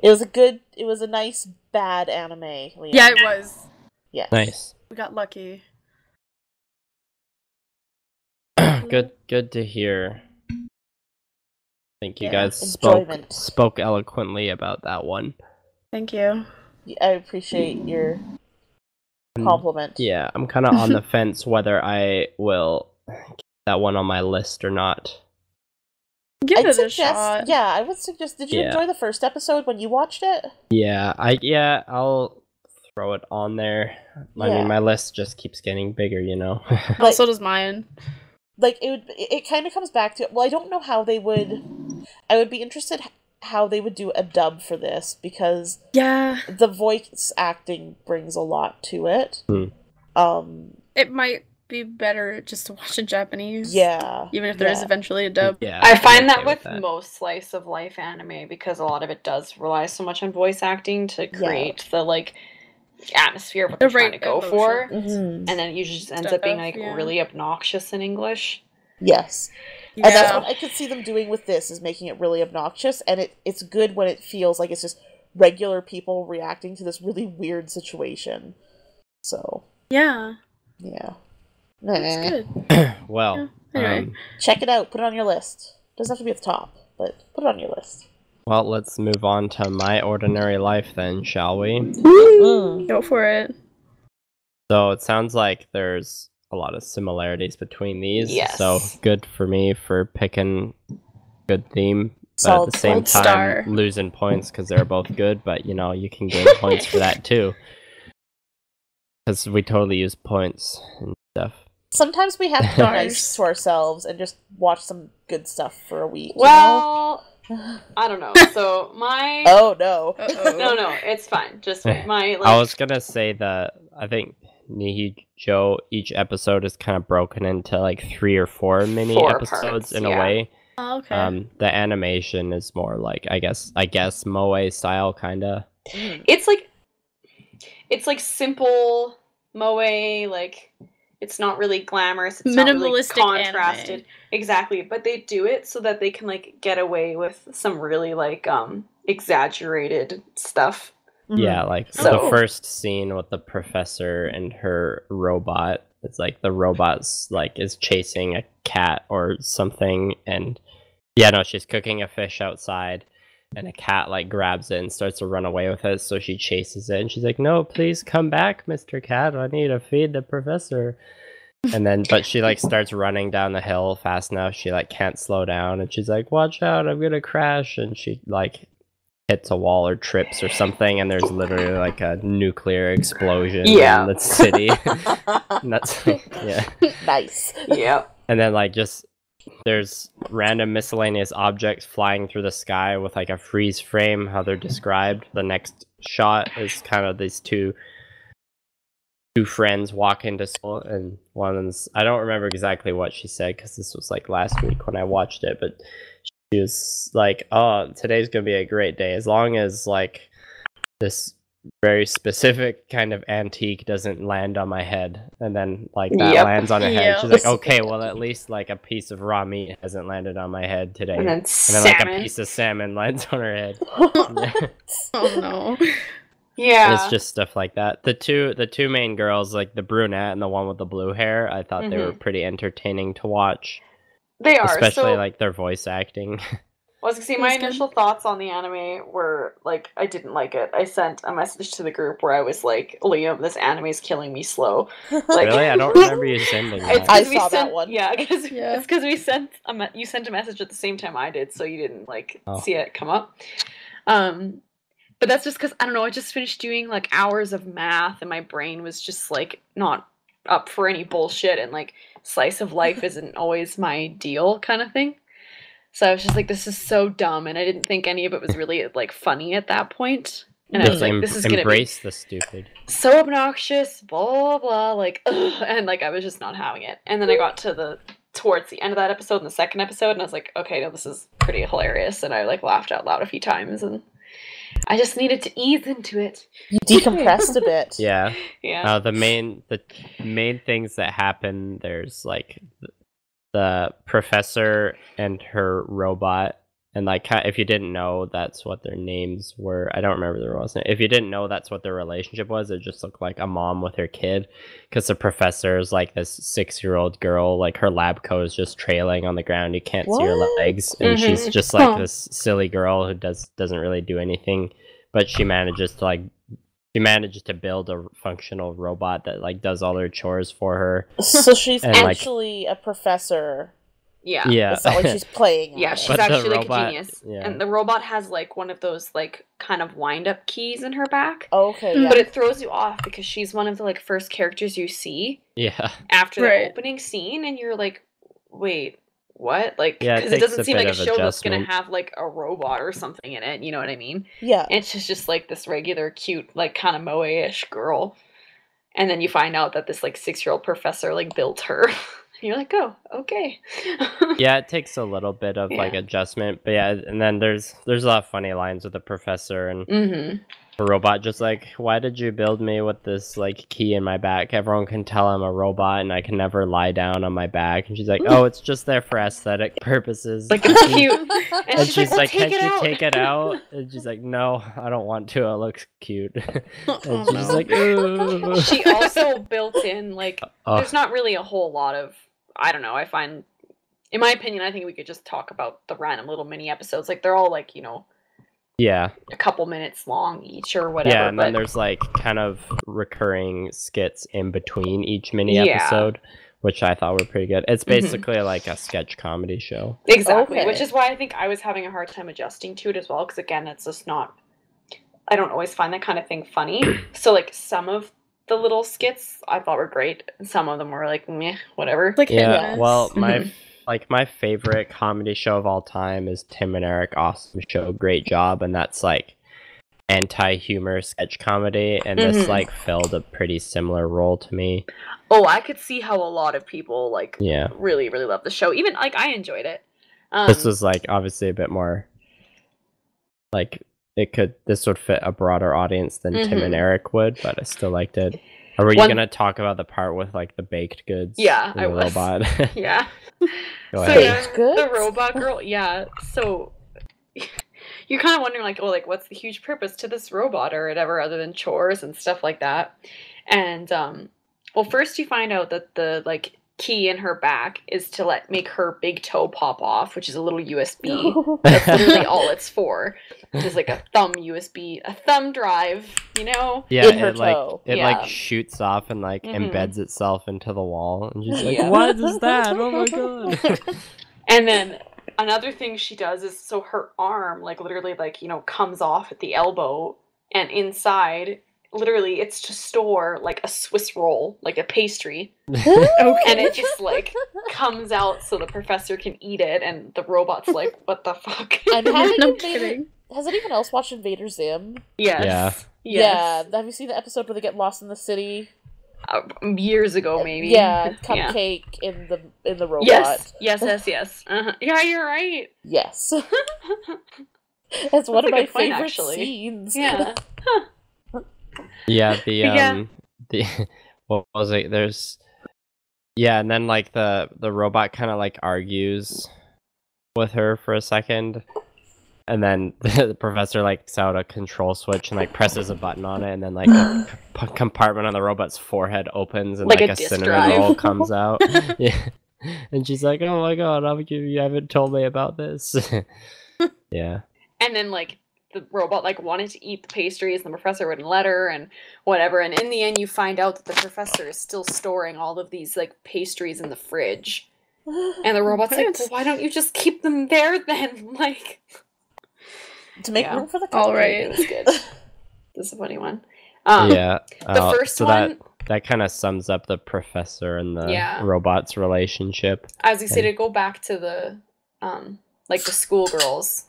[SPEAKER 4] It was a nice, bad anime. Leanne.
[SPEAKER 2] Yeah, it was.
[SPEAKER 4] Yeah.
[SPEAKER 1] Nice.
[SPEAKER 2] We got lucky.
[SPEAKER 1] Good to hear. I think you guys spoke eloquently about that one.
[SPEAKER 2] Thank you.
[SPEAKER 4] I appreciate your compliment.
[SPEAKER 1] Yeah, I'm kind of on the fence whether I will keep that one on my list or not.
[SPEAKER 2] Give it a shot.
[SPEAKER 4] Yeah, I would suggest. Did you enjoy the first episode when you watched it?
[SPEAKER 1] Yeah, I'll throw it on there. I mean, my list just keeps getting bigger, you know.
[SPEAKER 2] Also does mine.
[SPEAKER 4] Like it kind of comes back to. Well, I don't know how they would. I would be interested how they would do a dub for this because the voice acting brings a lot to it.
[SPEAKER 2] It might be better just to watch in Japanese.
[SPEAKER 4] Yeah.
[SPEAKER 2] Even if there is eventually a dub.
[SPEAKER 1] Yeah.
[SPEAKER 3] I find that with most slice of life anime because a lot of it does rely so much on voice acting to create the like atmosphere of what they're trying to go for. And then it usually just ends up being like really obnoxious in English.
[SPEAKER 4] Yes. And that's what I could see them doing with this, is making it really obnoxious, and it's good when it feels like it's just regular people reacting to this really weird situation. So. Yeah.
[SPEAKER 2] That's good.
[SPEAKER 1] Well,
[SPEAKER 2] anyway.
[SPEAKER 4] Check it out. Put it on your list. Doesn't have to be at the top, but put it on your list.
[SPEAKER 1] Well, let's move on to My Ordinary Life then, shall we?
[SPEAKER 2] Go for it.
[SPEAKER 1] So it sounds like there's a lot of similarities between these.
[SPEAKER 3] Yes.
[SPEAKER 1] So good for me for picking good theme. But at the same time, losing points because they're both good, but you know, you can gain points for that too. Because we totally use points and stuff.
[SPEAKER 4] Sometimes we have to be nice to ourselves and just watch some good stuff for a week.
[SPEAKER 3] Well, I don't know. So my...
[SPEAKER 4] Oh, no.
[SPEAKER 3] No, it's fine. Just my...
[SPEAKER 1] I was gonna say that I think Nichijou, each episode is kind of broken into like 3 or 4 mini episodes in a way.
[SPEAKER 2] Oh, okay.
[SPEAKER 1] The animation is more like, I guess moe style, kind of.
[SPEAKER 3] It's like simple moe, like... It's not really glamorous. It's
[SPEAKER 2] minimalistic,
[SPEAKER 3] not really contrasted.
[SPEAKER 2] Anime.
[SPEAKER 3] Exactly, but they do it so that they can like get away with some really like exaggerated stuff.
[SPEAKER 1] Yeah, like the first scene with the professor and her robot. It's like the robot's like is chasing a cat or something, and she's cooking a fish outside, and a cat like grabs it and starts to run away with it. So she chases it, and she's like, "No, please come back, Mr. Cat. I need to feed the professor." And then, but she like starts running down the hill fast enough. She like can't slow down, and she's like, "Watch out, I'm gonna crash!" And she like hits a wall or trips or something, and there's literally like a nuclear explosion in the city. And that's
[SPEAKER 4] Nice.
[SPEAKER 3] Yeah.
[SPEAKER 1] And then like just there's random miscellaneous objects flying through the sky with like a freeze frame. How they're described. The next shot is kind of these two friends walk into school, and one of them's, I don't remember exactly what she said because this was like last week when I watched it, but she was like, "Oh, today's gonna be a great day as long as like this very specific kind of antique doesn't land on my head." And then like that lands on her head. She's like, "Okay, well at least like a piece of raw meat hasn't landed on my head today."
[SPEAKER 3] And then
[SPEAKER 1] like a piece of salmon lands on her head.
[SPEAKER 2] Oh no.
[SPEAKER 3] Yeah.
[SPEAKER 1] It's just stuff like that. The two main girls, like the brunette and the one with the blue hair, I thought they were pretty entertaining to watch.
[SPEAKER 3] They are,
[SPEAKER 1] especially like their voice acting.
[SPEAKER 3] I was gonna say, my initial thoughts on the anime were like, I didn't like it. I sent a message to the group where I was like, "Liam, this anime is killing me slow." Like,
[SPEAKER 1] really? I don't remember you sending that.
[SPEAKER 4] I saw that one.
[SPEAKER 3] Yeah, it's because we sent you sent a message at the same time I did, so you didn't like see it come up. But that's just because, I don't know, I just finished doing like hours of math and my brain was just like not up for any bullshit, and like slice of life isn't always my deal kind of thing. So I was just like, this is so dumb, and I didn't think any of it was really like funny at that point. And I was like, this is gonna
[SPEAKER 1] embrace the stupid.
[SPEAKER 3] So obnoxious, blah blah blah, like ugh, and like I was just not having it. And then I got to towards the end of that episode, in the second episode, and I was like, okay, no, this is pretty hilarious, and I like laughed out loud a few times, and I just needed to ease into it.
[SPEAKER 4] You decompressed a bit.
[SPEAKER 1] Yeah.
[SPEAKER 3] Yeah.
[SPEAKER 1] The main things that happen, there's like the professor and her robot, and like if you didn't know that's what their names were, I don't remember their roles. If you didn't know that's what their relationship was, it just looked like a mom with her kid, because the professor is like this 6-year-old girl, like her lab coat is just trailing on the ground, you can't see her legs, and she's just like this silly girl who doesn't really do anything, but she manages to build a functional robot that like does all her chores for her.
[SPEAKER 4] So she's
[SPEAKER 1] and,
[SPEAKER 4] actually a professor.
[SPEAKER 3] Yeah.
[SPEAKER 4] It's not like she's playing.
[SPEAKER 3] Yeah, she's
[SPEAKER 1] but
[SPEAKER 3] actually
[SPEAKER 1] robot,
[SPEAKER 3] like a genius.
[SPEAKER 1] Yeah.
[SPEAKER 3] And the robot has like one of those like kind of wind-up keys in her back.
[SPEAKER 4] Okay, yeah.
[SPEAKER 3] But it throws you off because she's one of the like first characters you see.
[SPEAKER 1] Yeah.
[SPEAKER 3] After the opening scene, and you're like, wait, what? Like, because it doesn't seem like a show that's gonna have like a robot or something in it. You know what I mean?
[SPEAKER 4] Yeah.
[SPEAKER 3] And it's just like this regular, cute, like kind of moe-ish girl, and then you find out that this like 6-year-old professor like built her. And you're like, oh, okay.
[SPEAKER 1] Yeah, it takes a little bit of like adjustment, but yeah, and then there's a lot of funny lines with the professor and the robot, just like, "Why did you build me with this like key in my back? Everyone can tell I'm a robot and I can never lie down on my back." And she's like, "Oh, it's just there for aesthetic purposes."
[SPEAKER 3] Like, it's cute.
[SPEAKER 1] And she's like, "Can't you take it out?" And she's like, "No, I don't want to. It looks cute." And she's like, "Ooh."
[SPEAKER 3] She also built in like, there's not really a whole lot of, I don't know, I find, in my opinion, I think we could just talk about the random little mini episodes. Like, they're all like, you know, a couple minutes long each or whatever.
[SPEAKER 1] Yeah, and then there's like kind of recurring skits in between each mini episode, which I thought were pretty good. It's basically like a sketch comedy show.
[SPEAKER 3] Exactly, which is why I think I was having a hard time adjusting to it as well, because again, it's just not, I don't always find that kind of thing funny. So like some of the little skits I thought were great, and some of them were like meh, whatever.
[SPEAKER 2] Like
[SPEAKER 1] well, my favorite comedy show of all time is Tim and Eric Awesome Show, Great Job, and that's like anti-humor sketch comedy, and this like filled a pretty similar role to me.
[SPEAKER 3] Oh, I could see how a lot of people like really, really love the show. Even like I enjoyed it.
[SPEAKER 1] This was like obviously a bit more like this would fit a broader audience than Tim and Eric would, but I still liked it. Or were you gonna talk about the part with like the baked goods?
[SPEAKER 3] Yeah, I
[SPEAKER 1] was. Robot?
[SPEAKER 3] Yeah.
[SPEAKER 1] Go
[SPEAKER 3] so
[SPEAKER 1] ahead.
[SPEAKER 3] the robot girl, so you're kind of wondering like, oh, like what's the huge purpose to this robot or whatever other than chores and stuff like that. And well, first you find out that the like key in her back is to make her big toe pop off, which is a little USB. That's literally all it's for. Just like a thumb USB, a thumb drive, you know?
[SPEAKER 1] Yeah,
[SPEAKER 4] In her toe.
[SPEAKER 1] It like shoots off and like embeds itself into the wall, and she's like,
[SPEAKER 3] Yeah.
[SPEAKER 1] "What is that? Oh my god!"
[SPEAKER 3] And then another thing she does is so her arm, like literally, like, you know, comes off at the elbow, and inside, literally, it's to store like a Swiss roll, like a pastry. And it just like comes out so the professor can eat it, and the robot's like, "What the fuck?"
[SPEAKER 2] No kidding.
[SPEAKER 4] Has anyone else watched Invader Zim?
[SPEAKER 3] Yes.
[SPEAKER 1] Yeah.
[SPEAKER 3] Yes.
[SPEAKER 4] Yeah. Have you seen the episode where they get lost in the city?
[SPEAKER 3] Years ago, maybe.
[SPEAKER 4] Yeah, Cupcake in the robot.
[SPEAKER 3] Yes. Uh-huh. Yeah, you're right.
[SPEAKER 4] Yes. It's one of my
[SPEAKER 3] good point,
[SPEAKER 4] favorite
[SPEAKER 3] actually.
[SPEAKER 4] scenes.
[SPEAKER 3] Yeah.
[SPEAKER 1] Yeah,
[SPEAKER 3] Yeah.
[SPEAKER 1] the what was it? There's and then like the robot kind of like argues with her for a second, and then the professor like takes out a control switch and like presses a button on it, and then like a compartment on the robot's forehead opens and
[SPEAKER 3] Like
[SPEAKER 1] like
[SPEAKER 3] a
[SPEAKER 1] a
[SPEAKER 3] disk
[SPEAKER 1] cinnamon
[SPEAKER 3] drive.
[SPEAKER 1] roll comes out. Yeah, and she's like, "Oh my god, you haven't told me about this." Yeah.
[SPEAKER 3] And then like the robot like wanted to eat the pastries, and the professor wouldn't let her, and whatever. And in the end, you find out that the professor is still storing all of these like pastries in the fridge. And the robot's like, "Well, why don't you just keep them there then?" Like,
[SPEAKER 4] To make room for the cupcake.
[SPEAKER 2] All right.
[SPEAKER 3] it was good. This is a funny one.
[SPEAKER 1] Yeah.
[SPEAKER 3] The first
[SPEAKER 1] so
[SPEAKER 3] one,
[SPEAKER 1] that kind of sums up the professor and the
[SPEAKER 3] Yeah.
[SPEAKER 1] robot's relationship.
[SPEAKER 3] as we say, to go back to the like the schoolgirls.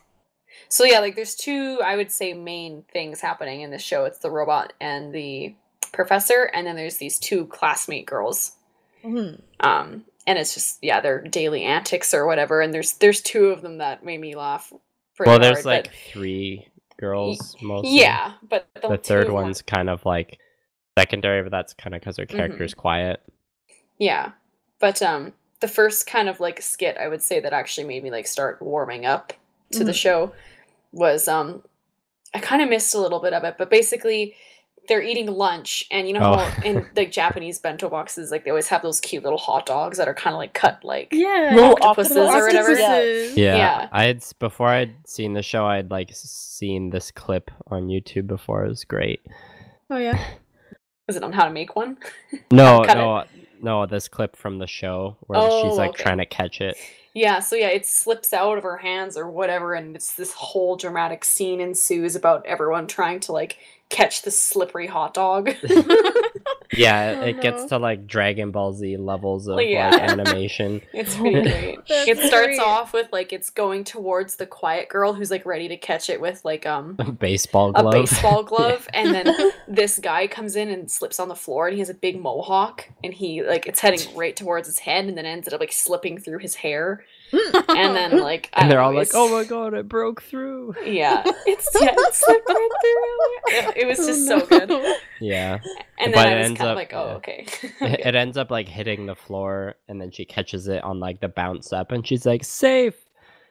[SPEAKER 3] So yeah, like there's two, I would say, main things happening in this show. It's the robot and the professor, and then there's these two classmate girls.
[SPEAKER 4] Mhm.
[SPEAKER 3] And it's just their daily antics or whatever. And there's two of them that made me laugh pretty
[SPEAKER 1] Well,
[SPEAKER 3] hard.
[SPEAKER 1] there's like 3 girls mostly.
[SPEAKER 3] Yeah, but
[SPEAKER 1] The
[SPEAKER 3] two
[SPEAKER 1] third
[SPEAKER 3] of them
[SPEAKER 1] one's kind of like secondary, but that's kind of because her character's quiet.
[SPEAKER 3] Yeah, but the first kind of like skit I would say that actually made me like start warming up to the show was I kind of missed a little bit of it, but basically they're eating lunch, and you know how in like Japanese bento boxes, like they always have those cute little hot dogs that are kind of like cut like
[SPEAKER 4] Little
[SPEAKER 3] octopuses or whatever.
[SPEAKER 4] octopuses.
[SPEAKER 1] Yeah,
[SPEAKER 3] Yeah.
[SPEAKER 1] before I'd seen the show, I'd like seen this clip on YouTube before. It was great.
[SPEAKER 2] Oh yeah.
[SPEAKER 3] Is it on how to make one?
[SPEAKER 1] No,
[SPEAKER 3] Cut
[SPEAKER 1] no, this clip from the show where she's
[SPEAKER 3] Oh,
[SPEAKER 1] like
[SPEAKER 3] okay.
[SPEAKER 1] trying to catch it.
[SPEAKER 3] Yeah, so it slips out of her hands or whatever, and it's this whole dramatic scene ensues about everyone trying to like catch this slippery hot dog.
[SPEAKER 1] Yeah,
[SPEAKER 2] Oh,
[SPEAKER 1] it gets
[SPEAKER 2] no.
[SPEAKER 1] to like Dragon Ball Z levels of
[SPEAKER 3] Yeah.
[SPEAKER 1] like animation.
[SPEAKER 3] It's pretty great.
[SPEAKER 2] That's
[SPEAKER 3] It starts
[SPEAKER 2] great.
[SPEAKER 3] off with like it's going towards the quiet girl who's like ready to catch it with like
[SPEAKER 1] Baseball
[SPEAKER 3] a
[SPEAKER 1] glove.
[SPEAKER 3] baseball glove, and then this guy comes in and slips on the floor, and he has a big mohawk, and he like it's heading right towards his head, and then ends up like slipping through his hair, and then like I
[SPEAKER 1] And they're
[SPEAKER 3] don't
[SPEAKER 1] all
[SPEAKER 3] know,
[SPEAKER 1] like,
[SPEAKER 3] it's-
[SPEAKER 1] "Oh my god, it broke through!"
[SPEAKER 3] yeah, it slipped right through. It was just so good,
[SPEAKER 1] Yeah,
[SPEAKER 3] and
[SPEAKER 1] But
[SPEAKER 3] then
[SPEAKER 1] it
[SPEAKER 3] I was
[SPEAKER 1] ends
[SPEAKER 3] kind of
[SPEAKER 1] up-
[SPEAKER 3] like, oh okay.
[SPEAKER 1] it ends up like hitting the floor, and then she catches it on like the bounce up, and she's like, "Safe!"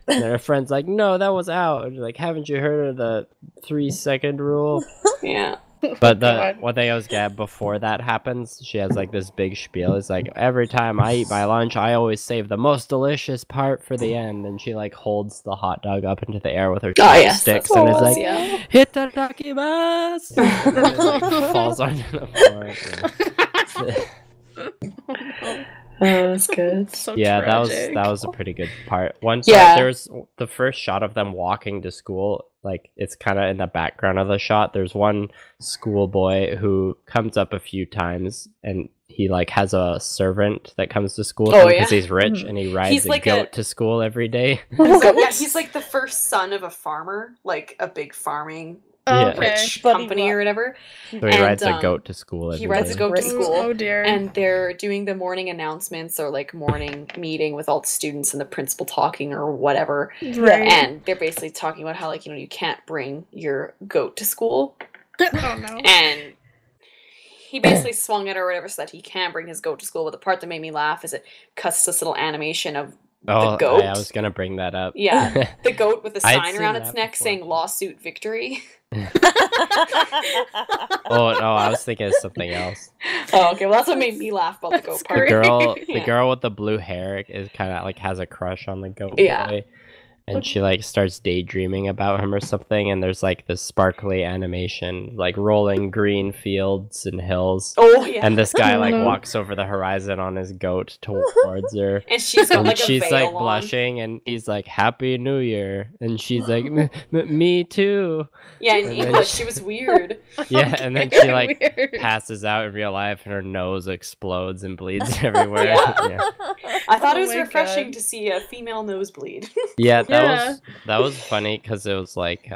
[SPEAKER 1] And then her friend's like, "No, that was out." And like, "Haven't you heard of the 3-second rule?"
[SPEAKER 3] Yeah.
[SPEAKER 1] But
[SPEAKER 2] God.
[SPEAKER 1] what they always get before that happens, she has like this big spiel. It's like, every time I eat my lunch, I always save the most delicious part for the end. And she like holds the hot dog up into the air with her
[SPEAKER 3] Oh yes,
[SPEAKER 1] chopsticks,
[SPEAKER 3] that's
[SPEAKER 1] and
[SPEAKER 3] what
[SPEAKER 1] is
[SPEAKER 3] it was,
[SPEAKER 1] like,
[SPEAKER 3] yeah.
[SPEAKER 1] "Hitadakimasu!" And then it, like, falls onto the floor. Yeah.
[SPEAKER 3] Oh, that's good.
[SPEAKER 2] So
[SPEAKER 1] Yeah,
[SPEAKER 2] tragic.
[SPEAKER 1] that was a pretty good part. Once
[SPEAKER 3] Yeah.
[SPEAKER 1] there's the first shot of them walking to school, like it's kind of in the background of the shot. There's one schoolboy who comes up a few times, and he like has a servant that comes to school
[SPEAKER 3] Oh,
[SPEAKER 1] because
[SPEAKER 3] yeah?
[SPEAKER 1] he's rich, and he rides
[SPEAKER 3] He's
[SPEAKER 1] a
[SPEAKER 3] like
[SPEAKER 1] goat to school every day.
[SPEAKER 3] So, yeah, he's like the first son of a farmer, like a big farming
[SPEAKER 1] Yeah.
[SPEAKER 2] Okay.
[SPEAKER 3] rich
[SPEAKER 4] But he
[SPEAKER 3] company
[SPEAKER 4] ri-
[SPEAKER 3] or whatever.
[SPEAKER 1] So he
[SPEAKER 3] And,
[SPEAKER 1] rides a goat to school.
[SPEAKER 3] he
[SPEAKER 1] every
[SPEAKER 3] rides a
[SPEAKER 1] day.
[SPEAKER 3] goat to
[SPEAKER 4] Great.
[SPEAKER 3] school.
[SPEAKER 2] Oh dear.
[SPEAKER 3] And they're doing the morning announcements or like morning meeting with all the students and the principal talking or whatever.
[SPEAKER 2] right.
[SPEAKER 3] And they're basically talking about how like, you can't bring your goat to school.
[SPEAKER 2] Oh no.
[SPEAKER 3] And he basically swung it or whatever so that he can bring his goat to school. But the part that made me laugh is it cuts this little animation of
[SPEAKER 1] Oh,
[SPEAKER 3] goat.
[SPEAKER 1] I was gonna bring that up.
[SPEAKER 3] Yeah, the goat with a
[SPEAKER 1] I'd
[SPEAKER 3] sign around
[SPEAKER 1] seen
[SPEAKER 3] its
[SPEAKER 1] that
[SPEAKER 3] neck
[SPEAKER 1] before.
[SPEAKER 3] saying "Lawsuit Victory."
[SPEAKER 1] Oh no, I was thinking of something else.
[SPEAKER 3] Oh, okay. Well, that's what made me laugh about the
[SPEAKER 2] That's
[SPEAKER 3] goat
[SPEAKER 1] The
[SPEAKER 3] part.
[SPEAKER 1] girl, the
[SPEAKER 3] Yeah.
[SPEAKER 1] girl with the blue hair is kind of like has a crush on the goat
[SPEAKER 3] Yeah.
[SPEAKER 1] boy, and she like starts daydreaming about him or something. And there's like this sparkly animation, like rolling green fields and hills.
[SPEAKER 3] Oh yeah.
[SPEAKER 1] And this guy like
[SPEAKER 2] No.
[SPEAKER 1] walks over the horizon on his goat towards her.
[SPEAKER 3] And she's got
[SPEAKER 1] And
[SPEAKER 3] like a
[SPEAKER 1] she's
[SPEAKER 3] veil
[SPEAKER 1] like
[SPEAKER 3] on.
[SPEAKER 1] blushing, and he's like, "Happy New Year," and she's like, "Me too."
[SPEAKER 3] Yeah,
[SPEAKER 1] And
[SPEAKER 3] and
[SPEAKER 1] then
[SPEAKER 3] English,
[SPEAKER 1] she-
[SPEAKER 3] she was weird.
[SPEAKER 1] Yeah, and then
[SPEAKER 2] Okay,
[SPEAKER 1] she like
[SPEAKER 2] weird.
[SPEAKER 1] passes out in real life, and her nose explodes and bleeds everywhere.
[SPEAKER 3] Yeah. I thought it
[SPEAKER 2] Oh
[SPEAKER 3] was
[SPEAKER 2] my
[SPEAKER 3] refreshing
[SPEAKER 2] God.
[SPEAKER 3] to see a female nosebleed.
[SPEAKER 1] Yeah,
[SPEAKER 2] Yeah.
[SPEAKER 1] that was funny because it was like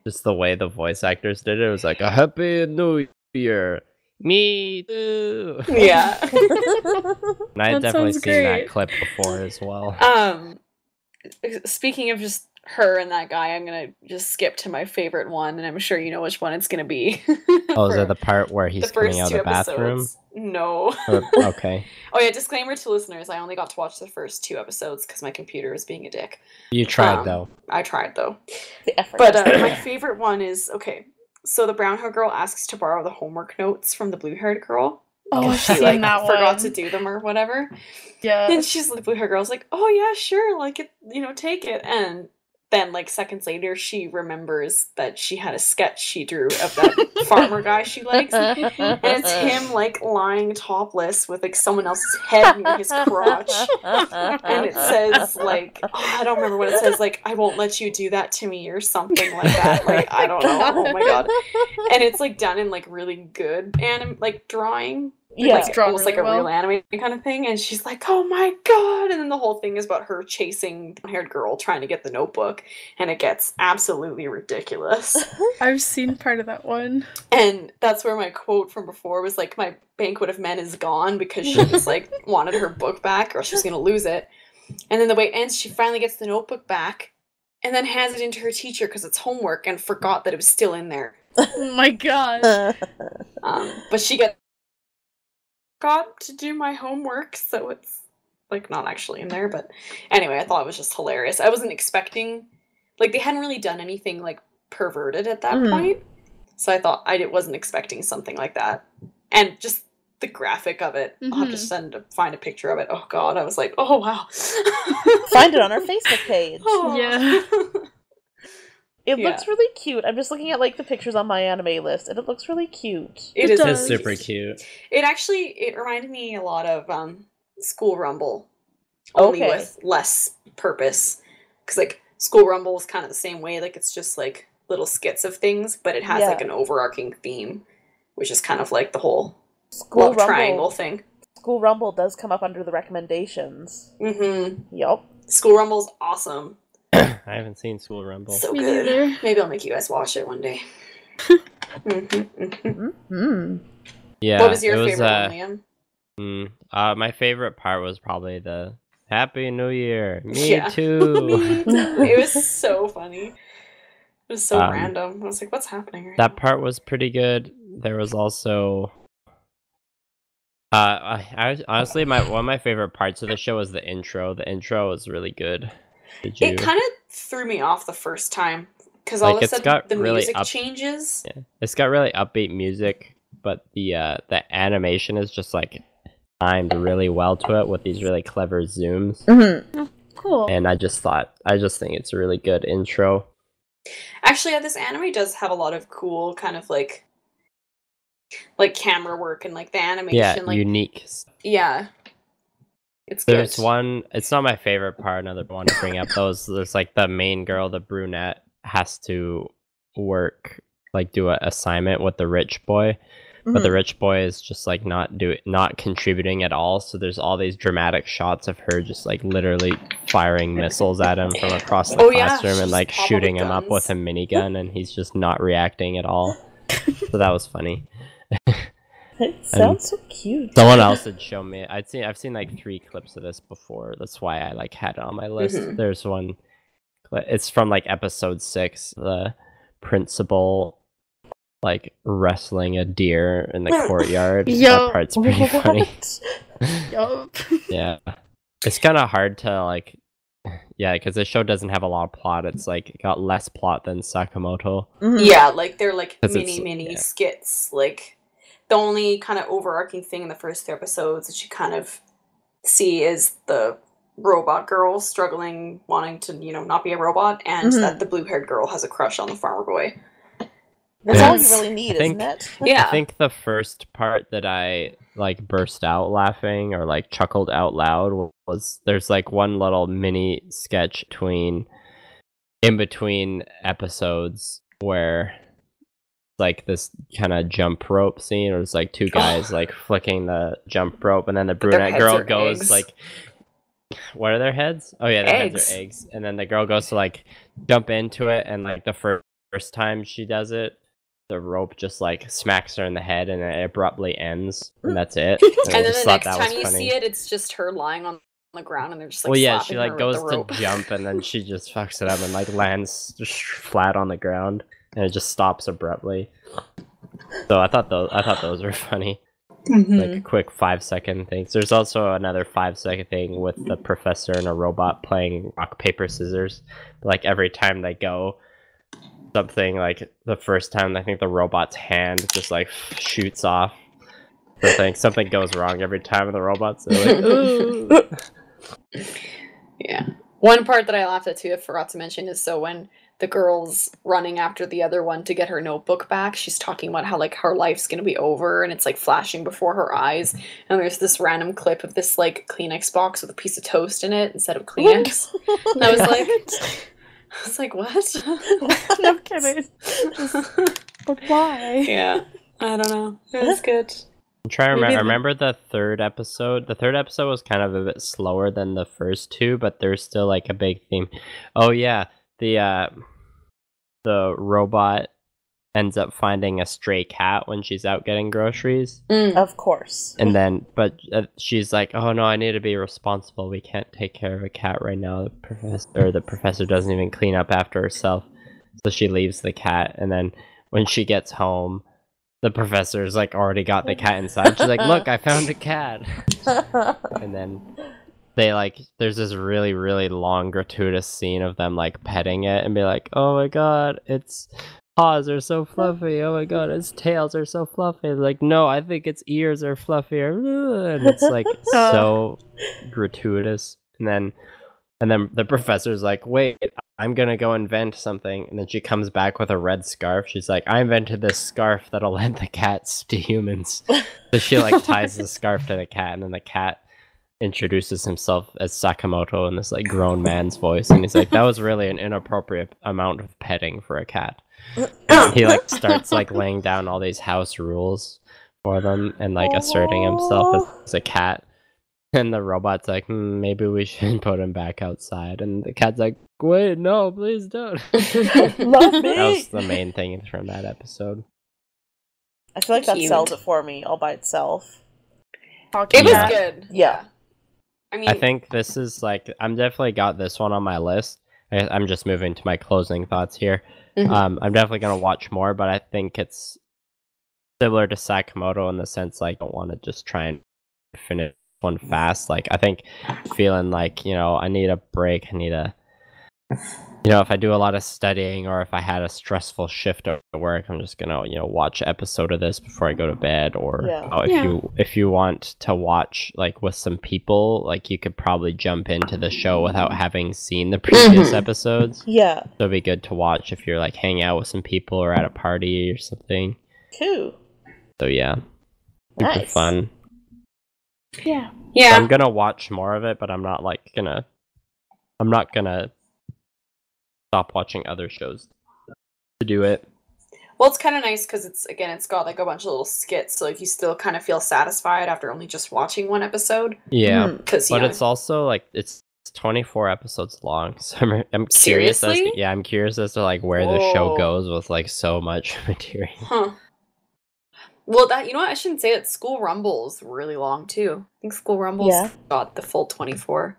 [SPEAKER 1] just the way the voice actors did it. It was like a Happy New Year, me too.
[SPEAKER 3] Yeah.
[SPEAKER 1] And I had
[SPEAKER 2] That
[SPEAKER 1] definitely
[SPEAKER 2] sounds
[SPEAKER 1] seen that
[SPEAKER 2] great.
[SPEAKER 1] clip before as well.
[SPEAKER 3] Speaking of just her and that guy, I'm gonna just skip to my favorite one, and I'm sure you know which one it's gonna be.
[SPEAKER 1] Oh, is
[SPEAKER 3] For
[SPEAKER 1] that the part where
[SPEAKER 3] the
[SPEAKER 1] he's coming
[SPEAKER 3] first
[SPEAKER 1] out
[SPEAKER 3] two
[SPEAKER 1] of the bathroom?
[SPEAKER 3] episodes. No.
[SPEAKER 1] Okay,
[SPEAKER 3] Oh yeah, disclaimer to listeners, I only got to watch the first 2 episodes because my computer was being a dick.
[SPEAKER 1] you tried though.
[SPEAKER 3] I tried though.
[SPEAKER 4] The effort.
[SPEAKER 3] But my favorite one is, okay, so the brown hair girl asks to borrow the homework notes from the blue haired girl.
[SPEAKER 2] Oh, I've
[SPEAKER 3] She
[SPEAKER 2] seen
[SPEAKER 3] like
[SPEAKER 2] that
[SPEAKER 3] forgot
[SPEAKER 2] one.
[SPEAKER 3] to do them or whatever.
[SPEAKER 2] Yeah.
[SPEAKER 3] And she's the blue hair girl's like, oh yeah, sure, like it, take it. And then like seconds later she remembers that she had a sketch she drew of that farmer guy she likes. And it's him like lying topless with like someone else's head near his crotch. And it says like, oh, I don't remember what it says, like, I won't let you do that to me or something like that. Like, I don't know. Oh my god. And it's like done in like really good drawing.
[SPEAKER 4] Yeah.
[SPEAKER 3] Like
[SPEAKER 2] drawn
[SPEAKER 3] almost like
[SPEAKER 2] really
[SPEAKER 3] a real
[SPEAKER 2] well.
[SPEAKER 3] anime kind of thing. And she's like, oh my god. And then the whole thing is about her chasing the haired girl trying to get the notebook. And it gets absolutely ridiculous.
[SPEAKER 2] I've seen part of that one.
[SPEAKER 3] And that's where my quote from before was like, my banquet of men is gone, because she was like wanted her book back or she was gonna lose it. And then the way it ends, she finally gets the notebook back and then hands it into her teacher because it's homework and forgot that it was still in there.
[SPEAKER 2] Oh my god.
[SPEAKER 3] But she got to do my homework, so it's like not actually in there. But anyway, I thought it was just hilarious. I wasn't expecting, like, they hadn't really done anything like perverted at that point, so I thought I wasn't expecting something like that. And just the graphic of it, I'll have to find a picture of it. Oh god, I was like, oh wow.
[SPEAKER 4] Find it on our Facebook page.
[SPEAKER 3] Oh.
[SPEAKER 2] Yeah.
[SPEAKER 4] It looks really cute. I'm just looking at like the pictures on my anime list, and it looks really cute.
[SPEAKER 3] It
[SPEAKER 2] It
[SPEAKER 3] is
[SPEAKER 2] does.
[SPEAKER 1] It's super cute.
[SPEAKER 3] It reminded me a lot of School Rumble, only
[SPEAKER 4] Okay.
[SPEAKER 3] with less purpose. Because like School Rumble is kind of the same way. Like it's just like little skits of things, but it has like an overarching theme, which is kind of like the whole love triangle thing.
[SPEAKER 4] School Rumble does come up under the recommendations.
[SPEAKER 3] Mm-hmm.
[SPEAKER 4] Yup.
[SPEAKER 3] School Rumble's awesome.
[SPEAKER 1] I haven't seen School Rumble.
[SPEAKER 3] So
[SPEAKER 2] Me
[SPEAKER 3] good.
[SPEAKER 2] neither.
[SPEAKER 3] Maybe I'll make you guys watch it one day.
[SPEAKER 1] Yeah,
[SPEAKER 3] What was your
[SPEAKER 1] it was,
[SPEAKER 3] favorite one, Liam?
[SPEAKER 1] my favorite part was probably the Happy New Year. Me
[SPEAKER 3] Yeah.
[SPEAKER 1] too.
[SPEAKER 3] It was so funny. It was so random. I was like, what's happening right
[SPEAKER 1] That
[SPEAKER 3] now?
[SPEAKER 1] part was pretty good. There was also I honestly one of my favorite parts of the show was the intro. The intro was really good. Did you?
[SPEAKER 3] It kind of threw me off the first time because
[SPEAKER 1] Like,
[SPEAKER 3] all of a
[SPEAKER 1] it's
[SPEAKER 3] sudden
[SPEAKER 1] got
[SPEAKER 3] the
[SPEAKER 1] really
[SPEAKER 3] music
[SPEAKER 1] up-
[SPEAKER 3] changes.
[SPEAKER 1] Yeah. It's got really upbeat music, but the animation is just like timed really well to it with these really clever zooms.
[SPEAKER 2] Cool.
[SPEAKER 1] And I just think it's a really good intro.
[SPEAKER 3] Actually, this anime does have a lot of cool kind of like camera work and like the animation.
[SPEAKER 1] Yeah,
[SPEAKER 3] like
[SPEAKER 1] unique.
[SPEAKER 3] yeah, it's good.
[SPEAKER 1] There's one. It's not my favorite part. Another one to bring up. There's like the main girl, the brunette, has to work, like do an assignment with the rich boy, but the rich boy is just like not contributing at all. So there's all these dramatic shots of her just like literally firing missiles at him from across the classroom and
[SPEAKER 3] she's
[SPEAKER 1] like
[SPEAKER 3] popping
[SPEAKER 1] shooting
[SPEAKER 3] with
[SPEAKER 1] him up with
[SPEAKER 3] guns.
[SPEAKER 1] a minigun, and he's just not reacting at all. So that was funny.
[SPEAKER 4] It sounds so cute.
[SPEAKER 1] Someone else had shown me. I've seen like 3 clips of this before. That's why I like had it on my list. There's one. It's from like episode 6. The principal like wrestling a deer in the courtyard.
[SPEAKER 2] Yo.
[SPEAKER 1] That part's pretty funny.
[SPEAKER 2] Yup.
[SPEAKER 1] Yeah. It's kind of hard to like, yeah, because the show doesn't have a lot of plot. It's like it got less plot than Sakamoto.
[SPEAKER 3] Yeah, like they're like
[SPEAKER 1] 'Cause
[SPEAKER 3] mini skits. Like the only kind of overarching thing in the first 3 episodes that you kind of see is the robot girl struggling, wanting to, not be a robot, and that the blue-haired girl has a crush on the farmer boy.
[SPEAKER 4] That's all you really need, isn't it?
[SPEAKER 1] Yeah. I think the first part that I like burst out laughing or like chuckled out loud was there's like one little mini sketch in between episodes where like this kind of jump rope scene, or it's like two guys like flicking the jump rope, and then the brunette girl goes like, what are their heads? Oh yeah, their heads are eggs. And then the girl goes to like jump into it, and like the first time she does it, the rope just like smacks her in the head, and it abruptly ends, and that's it.
[SPEAKER 3] And then the next time you see it, it's just her lying on the ground, and they're just like,
[SPEAKER 1] well, yeah, she like goes to jump, and then she just fucks it up and like lands just flat on the ground, and it just stops abruptly. So I thought those were funny. Like quick 5-second things. There's also another 5-second thing with the professor and a robot playing rock paper scissors. Like every time they go, something like the first time, I think the robot's hand just like shoots off. Something goes wrong every time, and the robots are like, ooh.
[SPEAKER 3] Yeah. One part that I laughed at too, I forgot to mention, is so when the girl's running after the other one to get her notebook back, she's talking about how like her life's gonna be over, and it's like flashing before her eyes, and there's this random clip of this like Kleenex box with a piece of toast in it instead of Kleenex. And I was like, what?
[SPEAKER 2] No kidding. But why?
[SPEAKER 3] Yeah. I don't know. It was good.
[SPEAKER 1] I'm trying to remember the third episode. The third episode was kind of a bit slower than the first two, but there's still like a big theme. Oh yeah, the robot ends up finding a stray cat when she's out getting groceries.
[SPEAKER 4] Of course.
[SPEAKER 1] And then, but she's like, "Oh no, I need to be responsible. We can't take care of a cat right now. The professor doesn't even clean up after herself." So she leaves the cat, and then when she gets home, the professor's like already got the cat inside. She's like, "Look, I found a cat." And then they like, there's this really, really long gratuitous scene of them like petting it and be like, "Oh my god, its paws are so fluffy. Oh my god, its tails are so fluffy." Like, "No, I think its ears are fluffier." And it's like so gratuitous. And then the professor's like, "Wait, I'm gonna go invent something." And then she comes back with a red scarf. She's like, "I invented this scarf that'll lend the cats to humans." So she like ties the scarf to the cat, and then the cat introduces himself as Sakamoto in this like grown man's voice, and he's like, "That was really an inappropriate amount of petting for a cat." And he like starts like laying down all these house rules for them and like asserting himself as a cat. And the robot's like, "Maybe we should put him back outside." And the cat's like, "Wait, no, please don't."
[SPEAKER 4] Love me.
[SPEAKER 1] That was the main thing from that episode.
[SPEAKER 4] I feel like that sells it for me all by itself.
[SPEAKER 3] It was good.
[SPEAKER 4] Yeah.
[SPEAKER 1] I think this is like, I'm definitely got this one on my list. I'm just moving to my closing thoughts here. I'm definitely going to watch more, but I think it's similar to Sakamoto in the sense like I don't want to just try and finish one fast. Like I think feeling like, I need a break. I need a, if I do a lot of studying or if I had a stressful shift at work, I'm just gonna, watch an episode of this before I go to bed. Or if you want to watch like with some people, like you could probably jump into the show without having seen the previous episodes.
[SPEAKER 4] Yeah.
[SPEAKER 1] So it'd be good to watch if you're like hanging out with some people or at a party or something.
[SPEAKER 4] Cool.
[SPEAKER 1] So yeah. Super fun.
[SPEAKER 2] Yeah.
[SPEAKER 3] Yeah.
[SPEAKER 1] I'm gonna watch more of it, but I'm not gonna stop watching other shows to do it.
[SPEAKER 3] Well, it's kind of nice because it's got like a bunch of little skits, so like you still kind of feel satisfied after only just watching one episode.
[SPEAKER 1] Yeah, but it's also like it's 24 episodes long, so I'm curious. I'm curious as to like where the show goes with like so much material.
[SPEAKER 3] Huh. Well, that I shouldn't say that. School Rumble is really long too. I think School Rumble's got the full 24.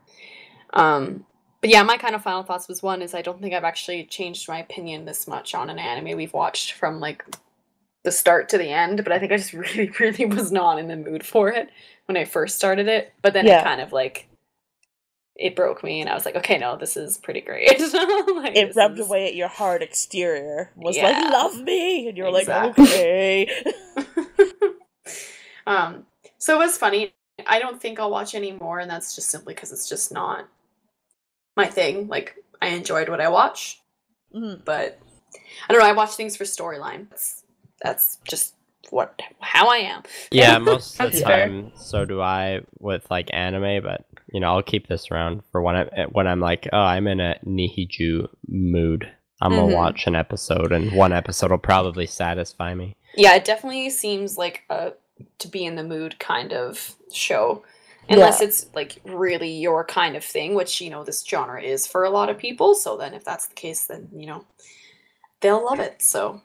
[SPEAKER 3] But yeah, my kind of final thoughts was one is I don't think I've actually changed my opinion this much on an anime we've watched from like the start to the end, but I think I just really, really was not in the mood for it when I first started it. But then it kind of like it broke me, and I was like, okay, no, this is pretty great. Like,
[SPEAKER 4] it rubbed away at your hard exterior. Was like,
[SPEAKER 3] Yeah.
[SPEAKER 4] love me, and you were
[SPEAKER 3] Exactly.
[SPEAKER 4] like, okay.
[SPEAKER 3] So it was funny. I don't think I'll watch anymore, and that's just simply because it's just not my thing. Like, I enjoyed what I watched, but I don't know. I watch things for storyline. That's just how I am.
[SPEAKER 1] Yeah, most of the
[SPEAKER 2] That's fair.
[SPEAKER 1] time, so do I with like anime. But you know, I'll keep this around for when I'm like, oh, I'm in a Nichijou mood. I'm gonna watch an episode, and one episode will probably satisfy me.
[SPEAKER 3] Yeah, it definitely seems like a to be in the mood kind of show. Unless it's like really your kind of thing, which, you know, this genre is for a lot of people. So then if that's the case, then, you know, they'll love it. So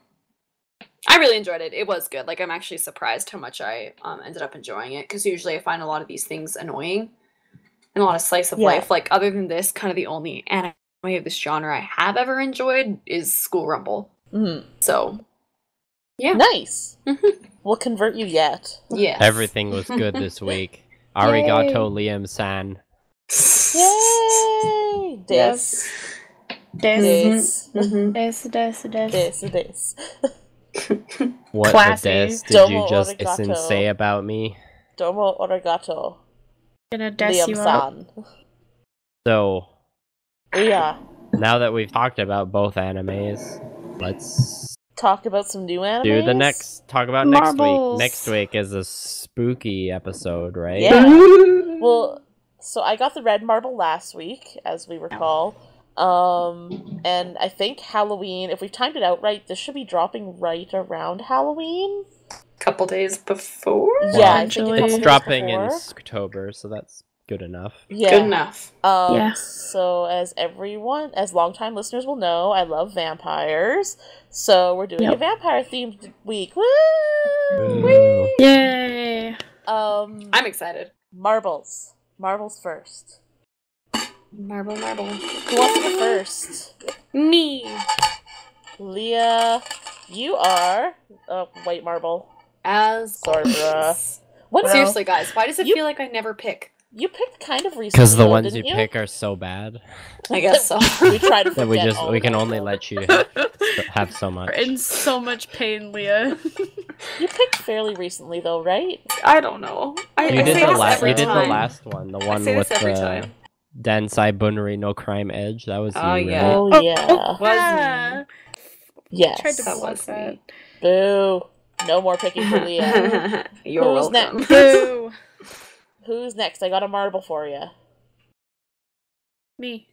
[SPEAKER 3] I really enjoyed it. It was good. Like, I'm actually surprised how much I ended up enjoying it, because usually I find a lot of these things annoying and a lot of slice of life. Like, other than this, kind of the only anime of this genre I have ever enjoyed is School Rumble. So yeah.
[SPEAKER 4] Nice. We'll convert you yet.
[SPEAKER 3] Yes.
[SPEAKER 1] Everything was good this week. Arigato, Liam-san.
[SPEAKER 4] Yay!
[SPEAKER 2] Yes.
[SPEAKER 4] Des.
[SPEAKER 1] What
[SPEAKER 2] Classy.
[SPEAKER 1] the des did
[SPEAKER 4] Domo
[SPEAKER 1] you just
[SPEAKER 4] arigato.
[SPEAKER 1] say about me?
[SPEAKER 4] Domo arigato.
[SPEAKER 2] Gonna des you up.
[SPEAKER 4] Liam-san.
[SPEAKER 1] So,
[SPEAKER 4] Yeah.
[SPEAKER 1] now that we've talked about both animes, let's
[SPEAKER 4] Talk about some new animes.
[SPEAKER 1] do the next. Talk about
[SPEAKER 2] Marbles.
[SPEAKER 1] next week is a spooky episode, right?
[SPEAKER 4] Yeah. Well, so I got the red marble last week, as we recall. And I think Halloween, if we've timed it out right, this should be dropping right around Halloween.
[SPEAKER 3] Couple days before?
[SPEAKER 4] Yeah, I think a couple
[SPEAKER 1] It's
[SPEAKER 4] days
[SPEAKER 1] dropping in
[SPEAKER 4] before.
[SPEAKER 1] October, so that's good enough.
[SPEAKER 4] Yeah.
[SPEAKER 3] Good enough.
[SPEAKER 2] Yeah.
[SPEAKER 4] So as longtime listeners will know, I love vampires. So we're doing a vampire themed week. Woo!
[SPEAKER 1] Ooh.
[SPEAKER 2] Yay!
[SPEAKER 3] I'm excited.
[SPEAKER 4] Marbles. Marbles first.
[SPEAKER 3] Marble.
[SPEAKER 4] Who wants to go first?
[SPEAKER 3] Me.
[SPEAKER 4] Leah, you are white marble.
[SPEAKER 3] As
[SPEAKER 4] Sorry, bruh. What?
[SPEAKER 3] Seriously, guys, why does it
[SPEAKER 4] You-
[SPEAKER 3] feel like I never pick?
[SPEAKER 4] You picked kind of recently.
[SPEAKER 1] Because the
[SPEAKER 4] though,
[SPEAKER 1] ones you
[SPEAKER 4] didn't
[SPEAKER 1] pick are so bad
[SPEAKER 3] I guess so.
[SPEAKER 4] We try to
[SPEAKER 1] that we
[SPEAKER 4] forget all
[SPEAKER 1] we can
[SPEAKER 4] about
[SPEAKER 1] only
[SPEAKER 4] them.
[SPEAKER 1] let you have so much.
[SPEAKER 2] We're in so much pain, Leah.
[SPEAKER 4] You picked fairly recently, though, right?
[SPEAKER 3] I don't know. I
[SPEAKER 1] You
[SPEAKER 3] say
[SPEAKER 1] did the
[SPEAKER 3] this
[SPEAKER 1] last.
[SPEAKER 3] every
[SPEAKER 1] You did the
[SPEAKER 3] time.
[SPEAKER 1] last one, the one
[SPEAKER 3] say
[SPEAKER 1] with
[SPEAKER 3] this every
[SPEAKER 1] the
[SPEAKER 3] time.
[SPEAKER 1] Densai Bunri no Crime Edge. That was
[SPEAKER 3] Oh,
[SPEAKER 1] you,
[SPEAKER 3] yeah.
[SPEAKER 1] right?
[SPEAKER 4] Oh yeah.
[SPEAKER 2] Yeah.
[SPEAKER 4] Yes.
[SPEAKER 2] Tried to
[SPEAKER 3] That
[SPEAKER 2] block
[SPEAKER 3] was
[SPEAKER 2] that.
[SPEAKER 3] me.
[SPEAKER 4] Boo. No more picking for Leah.
[SPEAKER 3] You're
[SPEAKER 4] Who's
[SPEAKER 3] welcome.
[SPEAKER 4] next?
[SPEAKER 2] Boo!
[SPEAKER 4] Who's next? I got a marble for you.
[SPEAKER 2] Me.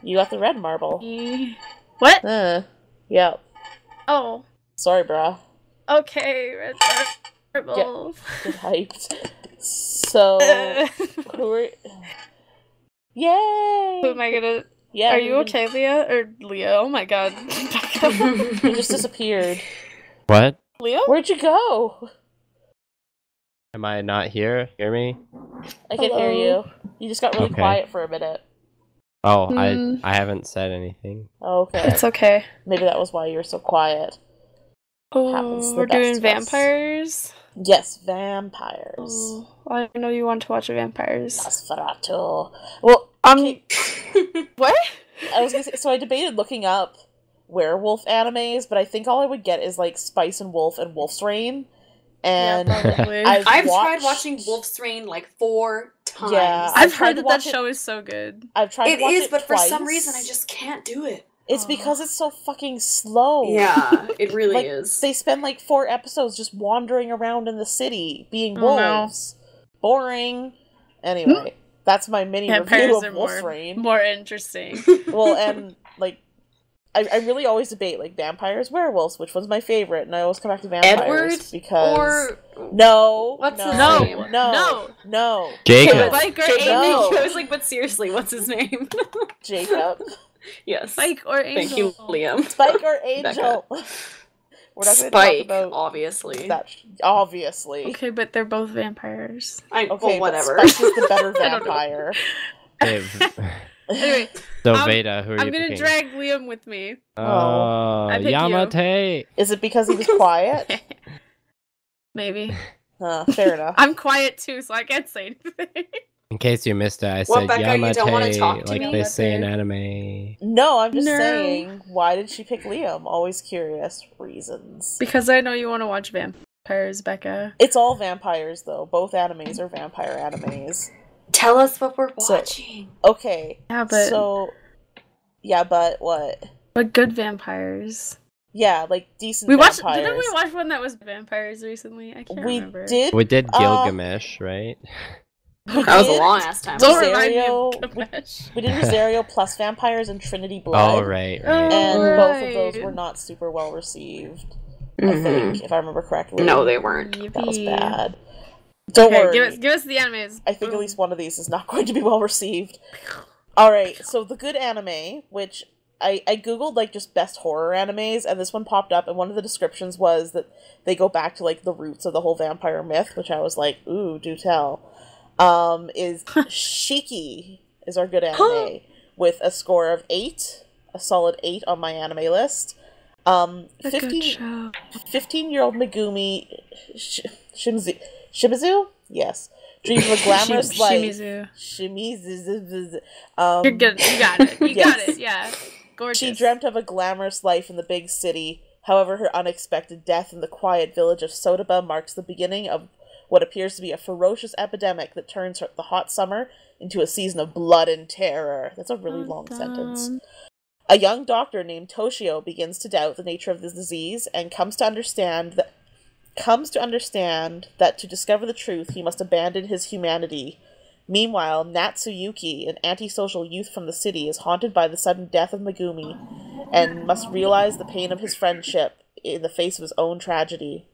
[SPEAKER 4] You got the red marble.
[SPEAKER 2] Me. What?
[SPEAKER 4] Yep.
[SPEAKER 2] Oh.
[SPEAKER 4] Sorry, brah.
[SPEAKER 2] Okay, red marbles.
[SPEAKER 4] Get hyped. So, who are... Yay!
[SPEAKER 2] Who am I gonna...
[SPEAKER 4] Yeah.
[SPEAKER 2] Are you okay, Leah? Or Leah? Oh my god.
[SPEAKER 4] You just disappeared.
[SPEAKER 1] What?
[SPEAKER 2] Leah?
[SPEAKER 4] Where'd you go?
[SPEAKER 1] Am I not here? Hear me?
[SPEAKER 4] I can hear you. You just got really
[SPEAKER 1] Okay.
[SPEAKER 4] quiet for a minute.
[SPEAKER 1] Oh,
[SPEAKER 2] Mm.
[SPEAKER 1] I haven't said anything.
[SPEAKER 4] Okay.
[SPEAKER 2] It's okay.
[SPEAKER 4] Maybe that was why you were so quiet. Happens to
[SPEAKER 2] Oh,
[SPEAKER 4] the
[SPEAKER 2] we're
[SPEAKER 4] best
[SPEAKER 2] doing
[SPEAKER 4] of us.
[SPEAKER 2] vampires?
[SPEAKER 4] Yes, vampires.
[SPEAKER 2] Oh, I know you want to watch vampires.
[SPEAKER 4] Nosferatu. Well,
[SPEAKER 2] What?
[SPEAKER 4] I was gonna say, so I debated looking up werewolf animes, but I think all I would get is like Spice and Wolf and Wolf's Rain. And
[SPEAKER 2] Yeah, probably.
[SPEAKER 4] I've
[SPEAKER 3] I've
[SPEAKER 4] watched-
[SPEAKER 3] tried watching Wolf's Rain like 4 times.
[SPEAKER 4] Yeah,
[SPEAKER 2] I've
[SPEAKER 4] tried
[SPEAKER 2] heard
[SPEAKER 4] to
[SPEAKER 2] that
[SPEAKER 4] watch
[SPEAKER 2] that
[SPEAKER 4] it-
[SPEAKER 2] show is so good.
[SPEAKER 4] I've tried
[SPEAKER 3] It
[SPEAKER 4] to watch
[SPEAKER 3] is,
[SPEAKER 4] it
[SPEAKER 3] but for some
[SPEAKER 4] twice.
[SPEAKER 3] reason I just can't do it.
[SPEAKER 4] It's because it's so fucking slow.
[SPEAKER 3] Yeah, it really
[SPEAKER 4] Like,
[SPEAKER 3] is.
[SPEAKER 4] they spend like 4 episodes just wandering around in the city, being
[SPEAKER 2] Oh, no.
[SPEAKER 4] wolves. Boring. Anyway, that's my mini
[SPEAKER 2] Vampires
[SPEAKER 4] review
[SPEAKER 2] are
[SPEAKER 4] of Wolf's Rain.
[SPEAKER 2] more interesting.
[SPEAKER 4] Well, and like, I really always debate like vampires, werewolves, which one's my favorite, and I always come back to vampires
[SPEAKER 3] Edward
[SPEAKER 4] because
[SPEAKER 3] or
[SPEAKER 4] no,
[SPEAKER 3] What's
[SPEAKER 4] no,
[SPEAKER 3] his
[SPEAKER 2] No,
[SPEAKER 3] name?
[SPEAKER 4] no,
[SPEAKER 1] Jacob.
[SPEAKER 2] Spike or
[SPEAKER 3] Jacob.
[SPEAKER 2] Angel.
[SPEAKER 3] I was like, but seriously, what's his name?
[SPEAKER 4] Jacob,
[SPEAKER 3] Yes.
[SPEAKER 2] Spike or Angel.
[SPEAKER 3] Thank you, Liam.
[SPEAKER 4] Spike or Angel. We're not going to talk
[SPEAKER 3] Spike,
[SPEAKER 4] about
[SPEAKER 3] obviously.
[SPEAKER 4] that. Obviously,
[SPEAKER 2] Okay, but they're both vampires.
[SPEAKER 4] okay,
[SPEAKER 3] well, whatever.
[SPEAKER 4] But Spike is the better
[SPEAKER 2] I don't know.
[SPEAKER 4] vampire.
[SPEAKER 1] Okay,
[SPEAKER 2] Anyway,
[SPEAKER 1] so
[SPEAKER 2] I'm-
[SPEAKER 1] Veda, who are
[SPEAKER 2] I'm
[SPEAKER 1] you
[SPEAKER 2] gonna
[SPEAKER 1] picking?
[SPEAKER 2] drag Liam with me.
[SPEAKER 1] Oh,
[SPEAKER 2] I pick you.
[SPEAKER 1] Yamate.
[SPEAKER 4] Is it because he was quiet?
[SPEAKER 2] Maybe.
[SPEAKER 4] Fair enough.
[SPEAKER 2] I'm quiet too, so I can't say anything.
[SPEAKER 1] In case you missed it, I
[SPEAKER 3] What,
[SPEAKER 1] said
[SPEAKER 3] Becca, you don't wanna talk
[SPEAKER 1] Yamate,
[SPEAKER 3] to
[SPEAKER 1] like
[SPEAKER 3] me?
[SPEAKER 1] they say in anime.
[SPEAKER 4] No, I'm just
[SPEAKER 2] No.
[SPEAKER 4] saying, why did she pick Liam? Always curious reasons.
[SPEAKER 2] Because I know you want to watch vampires, Becca.
[SPEAKER 4] It's all vampires, though. Both animes are vampire animes.
[SPEAKER 3] Tell us what we're
[SPEAKER 4] So-
[SPEAKER 3] watching.
[SPEAKER 4] Okay.
[SPEAKER 2] Yeah, but
[SPEAKER 4] but what?
[SPEAKER 2] but good vampires.
[SPEAKER 4] Yeah, like decent
[SPEAKER 2] We watched.
[SPEAKER 4] vampires.
[SPEAKER 2] Didn't we watch one that was vampires recently? I can't
[SPEAKER 4] We
[SPEAKER 2] remember.
[SPEAKER 4] did.
[SPEAKER 1] We did Gilgamesh, right?
[SPEAKER 4] We
[SPEAKER 3] That was a
[SPEAKER 4] did
[SPEAKER 3] long ass time.
[SPEAKER 2] Don't
[SPEAKER 3] ago.
[SPEAKER 2] remind me of
[SPEAKER 4] Rosario-
[SPEAKER 2] Gilgamesh.
[SPEAKER 4] We did Rosario plus vampires and Trinity Blood.
[SPEAKER 1] Oh, right.
[SPEAKER 4] And
[SPEAKER 2] Oh,
[SPEAKER 4] both of those
[SPEAKER 2] right.
[SPEAKER 4] were not super well received. I
[SPEAKER 3] Mhm.
[SPEAKER 4] think, if I remember correctly.
[SPEAKER 3] No, they weren't.
[SPEAKER 4] That was
[SPEAKER 2] Yippee.
[SPEAKER 4] bad. Don't
[SPEAKER 2] Okay,
[SPEAKER 4] worry.
[SPEAKER 2] give us the animes.
[SPEAKER 4] I think at
[SPEAKER 2] Boom.
[SPEAKER 4] least one of these is not going to be well received. Alright, so the good anime, which I googled like just best horror animes, and this one popped up, and one of the descriptions was that they go back to like the roots of the whole vampire myth, which I was like, ooh, do tell. Is Shiki is our good anime with a score of 8, a solid 8 on my anime list.
[SPEAKER 2] A good show.
[SPEAKER 4] 15-year-old Megumi Shimizu? Yes. Dreams of a glamorous life.
[SPEAKER 2] Shimizu.
[SPEAKER 4] Shimizu.
[SPEAKER 2] You're good. You got it. You got
[SPEAKER 4] yes.
[SPEAKER 2] it. Yeah. Gorgeous.
[SPEAKER 4] She dreamt of a glamorous life in the big city. However, her unexpected death in the quiet village of Sodaba marks the beginning of what appears to be a ferocious epidemic that turns the hot summer into a season of blood and terror. That's a really long sentence. A young doctor named Toshio begins to doubt the nature of the disease and comes to understand that to discover the truth, he must abandon his humanity. Meanwhile, Natsuyuki, an antisocial youth from the city, is haunted by the sudden death of Megumi and must realize the pain of his friendship in the face of his own tragedy.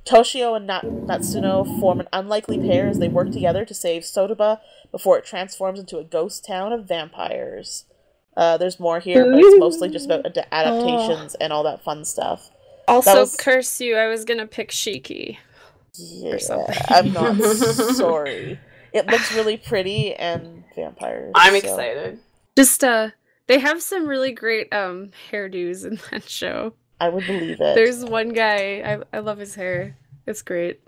[SPEAKER 4] Toshio and Natsuno form an unlikely pair as they work together to save Sodaba before it transforms into a ghost town of vampires. There's more here, but it's mostly just about adaptations and all that fun stuff.
[SPEAKER 2] Also,
[SPEAKER 4] was-
[SPEAKER 2] curse you, I was gonna pick Shiki.
[SPEAKER 4] Yeah,
[SPEAKER 2] something.
[SPEAKER 4] I'm not sorry. It looks really pretty and vampires.
[SPEAKER 3] I'm
[SPEAKER 4] so-
[SPEAKER 3] excited.
[SPEAKER 2] Just, they have some really great, hairdos in that show.
[SPEAKER 4] I would believe it.
[SPEAKER 2] There's one guy, I love his hair. It's great.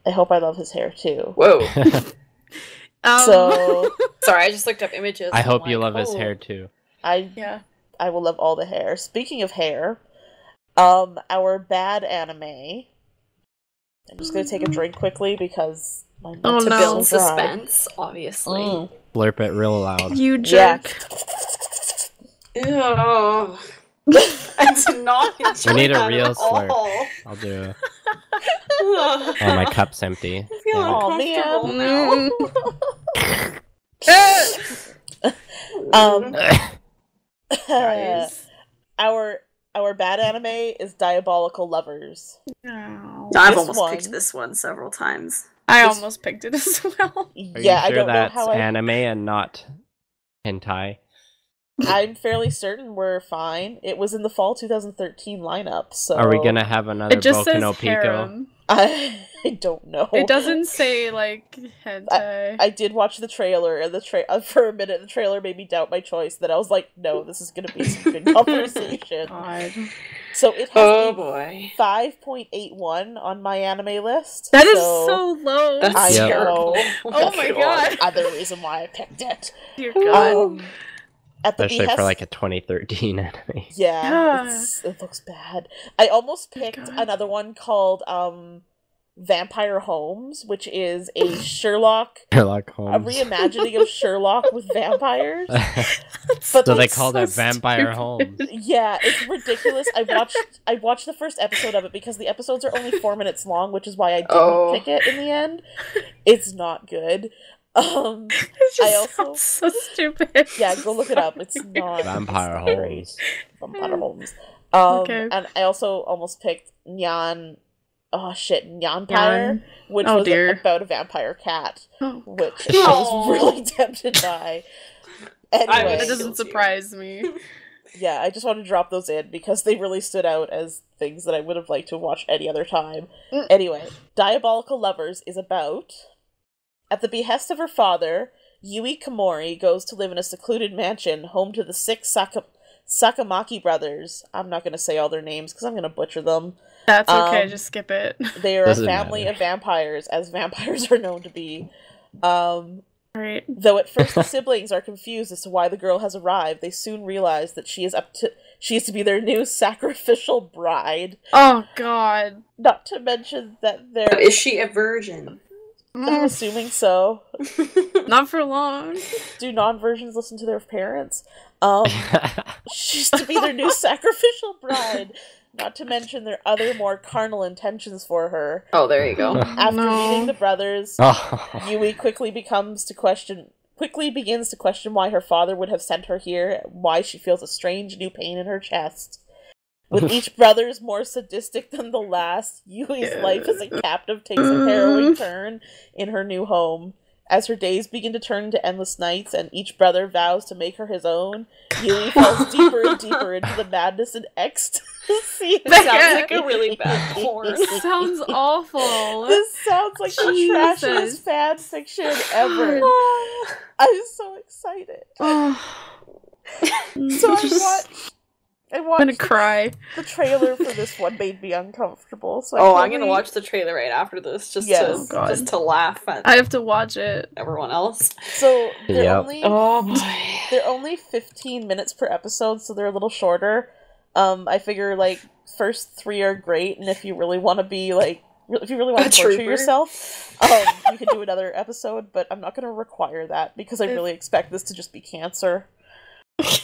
[SPEAKER 4] I hope I love his hair too.
[SPEAKER 3] Whoa.
[SPEAKER 4] So
[SPEAKER 3] Sorry, I just looked up images.
[SPEAKER 1] I
[SPEAKER 3] and
[SPEAKER 1] hope
[SPEAKER 3] I'm
[SPEAKER 1] you
[SPEAKER 3] like,
[SPEAKER 1] love his
[SPEAKER 3] oh.
[SPEAKER 1] hair too.
[SPEAKER 2] Yeah.
[SPEAKER 4] I will love all the hair. Speaking of hair, our bad anime. I'm just gonna take a drink quickly because my
[SPEAKER 2] Oh,
[SPEAKER 4] nuts
[SPEAKER 3] To
[SPEAKER 4] are
[SPEAKER 2] no.
[SPEAKER 3] build
[SPEAKER 4] so dry.
[SPEAKER 3] suspense, obviously.
[SPEAKER 4] Mm.
[SPEAKER 1] Slurp it real loud.
[SPEAKER 2] You
[SPEAKER 4] Yeah.
[SPEAKER 2] jerk.
[SPEAKER 3] Ew. I did not enjoy
[SPEAKER 1] We need a
[SPEAKER 3] that
[SPEAKER 1] real
[SPEAKER 3] at all.
[SPEAKER 1] slurp. I'll do it.
[SPEAKER 3] Ugh.
[SPEAKER 1] Oh, my cup's empty.
[SPEAKER 3] I feel
[SPEAKER 4] Aw,
[SPEAKER 3] uncomfortable
[SPEAKER 2] Mm.
[SPEAKER 3] now.
[SPEAKER 2] Guys.
[SPEAKER 4] our bad anime is Diabolical Lovers.
[SPEAKER 2] No.
[SPEAKER 3] I've
[SPEAKER 4] This
[SPEAKER 3] almost
[SPEAKER 4] one-
[SPEAKER 3] picked this one several times.
[SPEAKER 2] I
[SPEAKER 4] This-
[SPEAKER 2] almost picked it as well.
[SPEAKER 1] Are
[SPEAKER 4] Yeah,
[SPEAKER 1] you
[SPEAKER 4] I
[SPEAKER 1] sure
[SPEAKER 4] don't know
[SPEAKER 1] that's
[SPEAKER 4] how
[SPEAKER 1] anime and not hentai?
[SPEAKER 4] I'm fairly certain we're fine. It was in the fall 2013 lineup, so
[SPEAKER 1] Are we gonna have another
[SPEAKER 2] It just
[SPEAKER 1] Boku
[SPEAKER 2] says
[SPEAKER 1] no Pico?
[SPEAKER 2] harem.
[SPEAKER 4] I don't know.
[SPEAKER 2] It doesn't say, like, hentai.
[SPEAKER 4] I did watch the trailer, and for a minute, the trailer made me doubt my choice. That I was like, no, this is gonna be some good conversation.
[SPEAKER 2] God.
[SPEAKER 4] So it has
[SPEAKER 3] Oh
[SPEAKER 4] a
[SPEAKER 3] boy.
[SPEAKER 4] 5.81 on my anime list.
[SPEAKER 2] That is so low.
[SPEAKER 3] That's
[SPEAKER 4] I
[SPEAKER 1] Yep.
[SPEAKER 3] terrible.
[SPEAKER 4] know.
[SPEAKER 2] Oh my God.
[SPEAKER 4] Other reason why I picked it.
[SPEAKER 2] Dear God.
[SPEAKER 4] At the
[SPEAKER 1] Especially
[SPEAKER 4] behest,
[SPEAKER 1] for like a 2013 anime.
[SPEAKER 4] yeah,
[SPEAKER 2] Yeah.
[SPEAKER 4] it looks bad. I almost
[SPEAKER 2] Dear
[SPEAKER 4] picked
[SPEAKER 2] God.
[SPEAKER 4] another one called Vampire Homes, which is a Sherlock,
[SPEAKER 1] Sherlock
[SPEAKER 4] a
[SPEAKER 1] Holmes.
[SPEAKER 4] reimagining of Sherlock with vampires. But
[SPEAKER 1] so they
[SPEAKER 4] like,
[SPEAKER 1] called
[SPEAKER 2] so
[SPEAKER 1] it Vampire
[SPEAKER 2] stupid.
[SPEAKER 1] Holmes.
[SPEAKER 4] yeah, it's ridiculous. I watched the first episode of it because the episodes are only 4 minutes long, which is why I didn't
[SPEAKER 3] Oh.
[SPEAKER 4] pick it in the end. It's not good.
[SPEAKER 2] It just
[SPEAKER 4] I also-
[SPEAKER 2] sounds so stupid.
[SPEAKER 4] Yeah, go look it up. It's not
[SPEAKER 1] Vampire
[SPEAKER 4] it's not great.
[SPEAKER 1] Holmes.
[SPEAKER 4] Vampire Holmes.
[SPEAKER 2] Okay.
[SPEAKER 4] And I also almost picked Nyanpire, which
[SPEAKER 2] Oh,
[SPEAKER 4] was
[SPEAKER 2] dear.
[SPEAKER 4] about a vampire cat,
[SPEAKER 2] Oh,
[SPEAKER 4] which
[SPEAKER 1] God.
[SPEAKER 4] I was really tempted by. Anyway,
[SPEAKER 2] that doesn't surprise me.
[SPEAKER 4] yeah, I just wanted to drop those in because they really stood out as things that I would have liked to watch any other time. Anyway, Diabolical Lovers is about, at the behest of her father, Yui Komori goes to live in a secluded mansion home to the 6 Sakamaki brothers. I'm not going to say all their names because I'm going to butcher them.
[SPEAKER 2] That's okay,
[SPEAKER 4] Um,
[SPEAKER 2] just skip it.
[SPEAKER 4] They are a
[SPEAKER 1] Doesn't
[SPEAKER 4] family
[SPEAKER 1] matter.
[SPEAKER 4] of vampires, as vampires are known to be.
[SPEAKER 2] Right.
[SPEAKER 4] Though at first the siblings are confused as to why the girl has arrived, they soon realize that she is to be their new sacrificial bride.
[SPEAKER 2] Oh god.
[SPEAKER 4] Not to mention that they're...
[SPEAKER 3] Is she a virgin?
[SPEAKER 4] I'm assuming so.
[SPEAKER 2] Not for long.
[SPEAKER 4] Do non-virgins listen to their parents? She's to be their new sacrificial bride. Not to mention their other more carnal intentions for her.
[SPEAKER 3] Oh, there you go.
[SPEAKER 4] After meeting the brothers, Yui quickly begins to question why her father would have sent her here, why she feels a strange new pain in her chest. With each brother's more sadistic than the last, Yui's life as a captive takes a harrowing turn in her new home. As her days begin to turn into endless nights and each brother vows to make her his own, Yui falls deeper and deeper into the madness and ecstasy.
[SPEAKER 3] It sounds like a really bad porn.
[SPEAKER 2] This sounds awful.
[SPEAKER 4] This sounds like the trashiest fan fiction ever. I'm so excited. So I watched
[SPEAKER 2] I'm gonna cry.
[SPEAKER 4] The trailer for this one made me uncomfortable. So
[SPEAKER 3] I'm gonna watch the trailer right after this just to laugh at
[SPEAKER 2] I have to watch it.
[SPEAKER 3] everyone else.
[SPEAKER 4] So they're
[SPEAKER 3] They're
[SPEAKER 4] only 15 minutes per episode, so they're a little shorter. I figure like first 3 are great, and if you really want to be like, if you really want to torture yourself, you can do another episode. But I'm not gonna require that because I really expect this to just be cancer.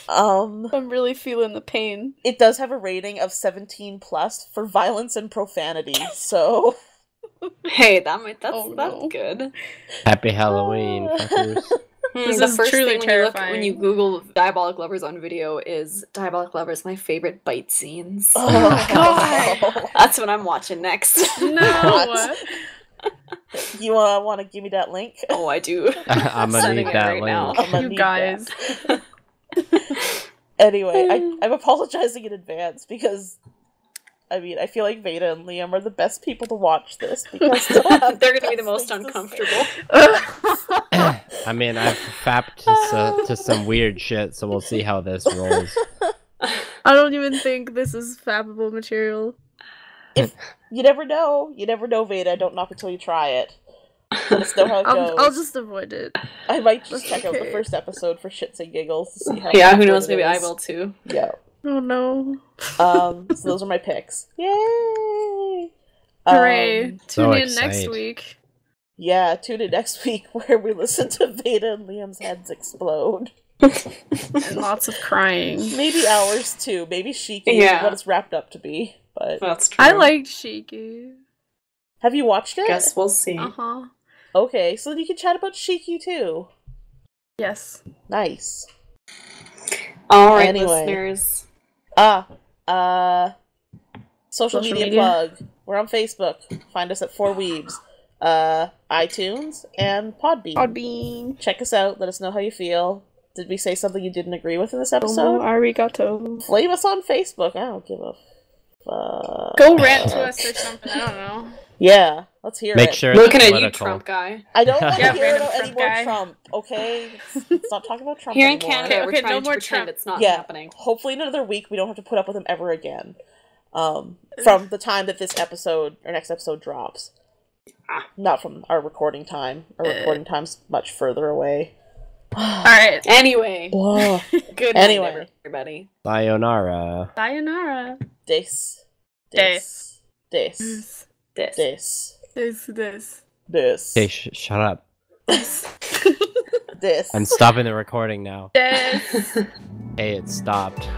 [SPEAKER 2] I'm really feeling the pain.
[SPEAKER 4] It does have a rating of 17 plus for violence and profanity, so
[SPEAKER 3] hey, that's good.
[SPEAKER 1] Happy Halloween, fuckers.
[SPEAKER 2] This
[SPEAKER 3] The
[SPEAKER 2] is
[SPEAKER 3] first
[SPEAKER 2] truly
[SPEAKER 3] thing
[SPEAKER 2] terrifying.
[SPEAKER 3] when you Google Diabolic Lovers on video is Diabolic Lovers, my favorite bite scenes.
[SPEAKER 4] Oh god.
[SPEAKER 3] That's what I'm watching next.
[SPEAKER 2] No.
[SPEAKER 4] You want to give me that link?
[SPEAKER 3] Oh, I do.
[SPEAKER 1] I'm gonna
[SPEAKER 3] Sending
[SPEAKER 1] need
[SPEAKER 3] it
[SPEAKER 1] that
[SPEAKER 3] right
[SPEAKER 1] link.
[SPEAKER 3] now.
[SPEAKER 2] You guys.
[SPEAKER 4] Anyway, I'm apologizing in advance because I feel like Veda and Liam are the best people to watch this because
[SPEAKER 3] they're gonna be the most uncomfortable.
[SPEAKER 1] I mean, I've fapped to some weird shit, so we'll see how this rolls.
[SPEAKER 2] I don't even think this is fappable material.
[SPEAKER 4] You never know. You never know, Veda. Don't knock until you try it. Let us know how it goes.
[SPEAKER 2] I'll just avoid it.
[SPEAKER 4] I might just check out the first episode for shits and giggles to see how.
[SPEAKER 3] Yeah, who knows? Maybe I will too.
[SPEAKER 4] Yeah.
[SPEAKER 2] Oh no.
[SPEAKER 4] So those are my picks. Yay!
[SPEAKER 2] Hooray!
[SPEAKER 1] So
[SPEAKER 2] Tune in next
[SPEAKER 1] excited.
[SPEAKER 2] week.
[SPEAKER 4] Yeah, tune in next week where we listen to Veda and Liam's heads explode.
[SPEAKER 2] And lots of crying.
[SPEAKER 4] Maybe ours too. Maybe Shiki
[SPEAKER 3] Yeah.
[SPEAKER 4] is what it's wrapped up to be. But
[SPEAKER 3] That's true.
[SPEAKER 2] I liked Shiki.
[SPEAKER 4] have you watched it?
[SPEAKER 3] Guess we'll see.
[SPEAKER 2] Uh-huh.
[SPEAKER 4] Okay, so then you can chat about Shiki too.
[SPEAKER 2] Yes.
[SPEAKER 4] Nice.
[SPEAKER 3] All right,
[SPEAKER 4] Anyway.
[SPEAKER 3] listeners.
[SPEAKER 4] Social media plug. We're on Facebook. Find us at 4Weebs. iTunes and Podbean.
[SPEAKER 2] Podbean.
[SPEAKER 4] Check us out. Let us know how you feel. Did we say something you didn't agree with in this episode?
[SPEAKER 2] Arigato.
[SPEAKER 4] Flame us on Facebook. I don't give a fuck.
[SPEAKER 2] Go rant to us or something. I don't know.
[SPEAKER 4] Yeah, let's hear
[SPEAKER 1] Make
[SPEAKER 4] it.
[SPEAKER 1] sure it's
[SPEAKER 3] Looking at you,
[SPEAKER 1] political.
[SPEAKER 3] Trump guy.
[SPEAKER 4] I don't want to
[SPEAKER 2] Yeah,
[SPEAKER 4] hear
[SPEAKER 2] random
[SPEAKER 4] any
[SPEAKER 2] Trump
[SPEAKER 4] more
[SPEAKER 2] guy.
[SPEAKER 4] Trump, okay? Let's not talk about Trump
[SPEAKER 3] Here in
[SPEAKER 4] anymore.
[SPEAKER 3] Canada,
[SPEAKER 2] Okay,
[SPEAKER 3] we're
[SPEAKER 2] no
[SPEAKER 3] trying to
[SPEAKER 2] more
[SPEAKER 3] pretend
[SPEAKER 2] Trump.
[SPEAKER 3] it's not
[SPEAKER 4] Yeah,
[SPEAKER 3] happening.
[SPEAKER 4] hopefully in another week we don't have to put up with him ever again. From the time that this episode, or next episode drops. Not from our recording time. Our recording time's much further away.
[SPEAKER 2] Alright.
[SPEAKER 3] Anyway,
[SPEAKER 4] Whoa.
[SPEAKER 3] good
[SPEAKER 4] Anyway.
[SPEAKER 3] night, everybody.
[SPEAKER 1] Sayonara.
[SPEAKER 2] Sayonara.
[SPEAKER 4] This.
[SPEAKER 2] This.
[SPEAKER 4] This.
[SPEAKER 3] This.
[SPEAKER 4] This.
[SPEAKER 2] This.
[SPEAKER 4] This.
[SPEAKER 1] Hey, shut up.
[SPEAKER 4] This.
[SPEAKER 1] I'm stopping the recording now.
[SPEAKER 2] This.
[SPEAKER 1] Hey, it stopped.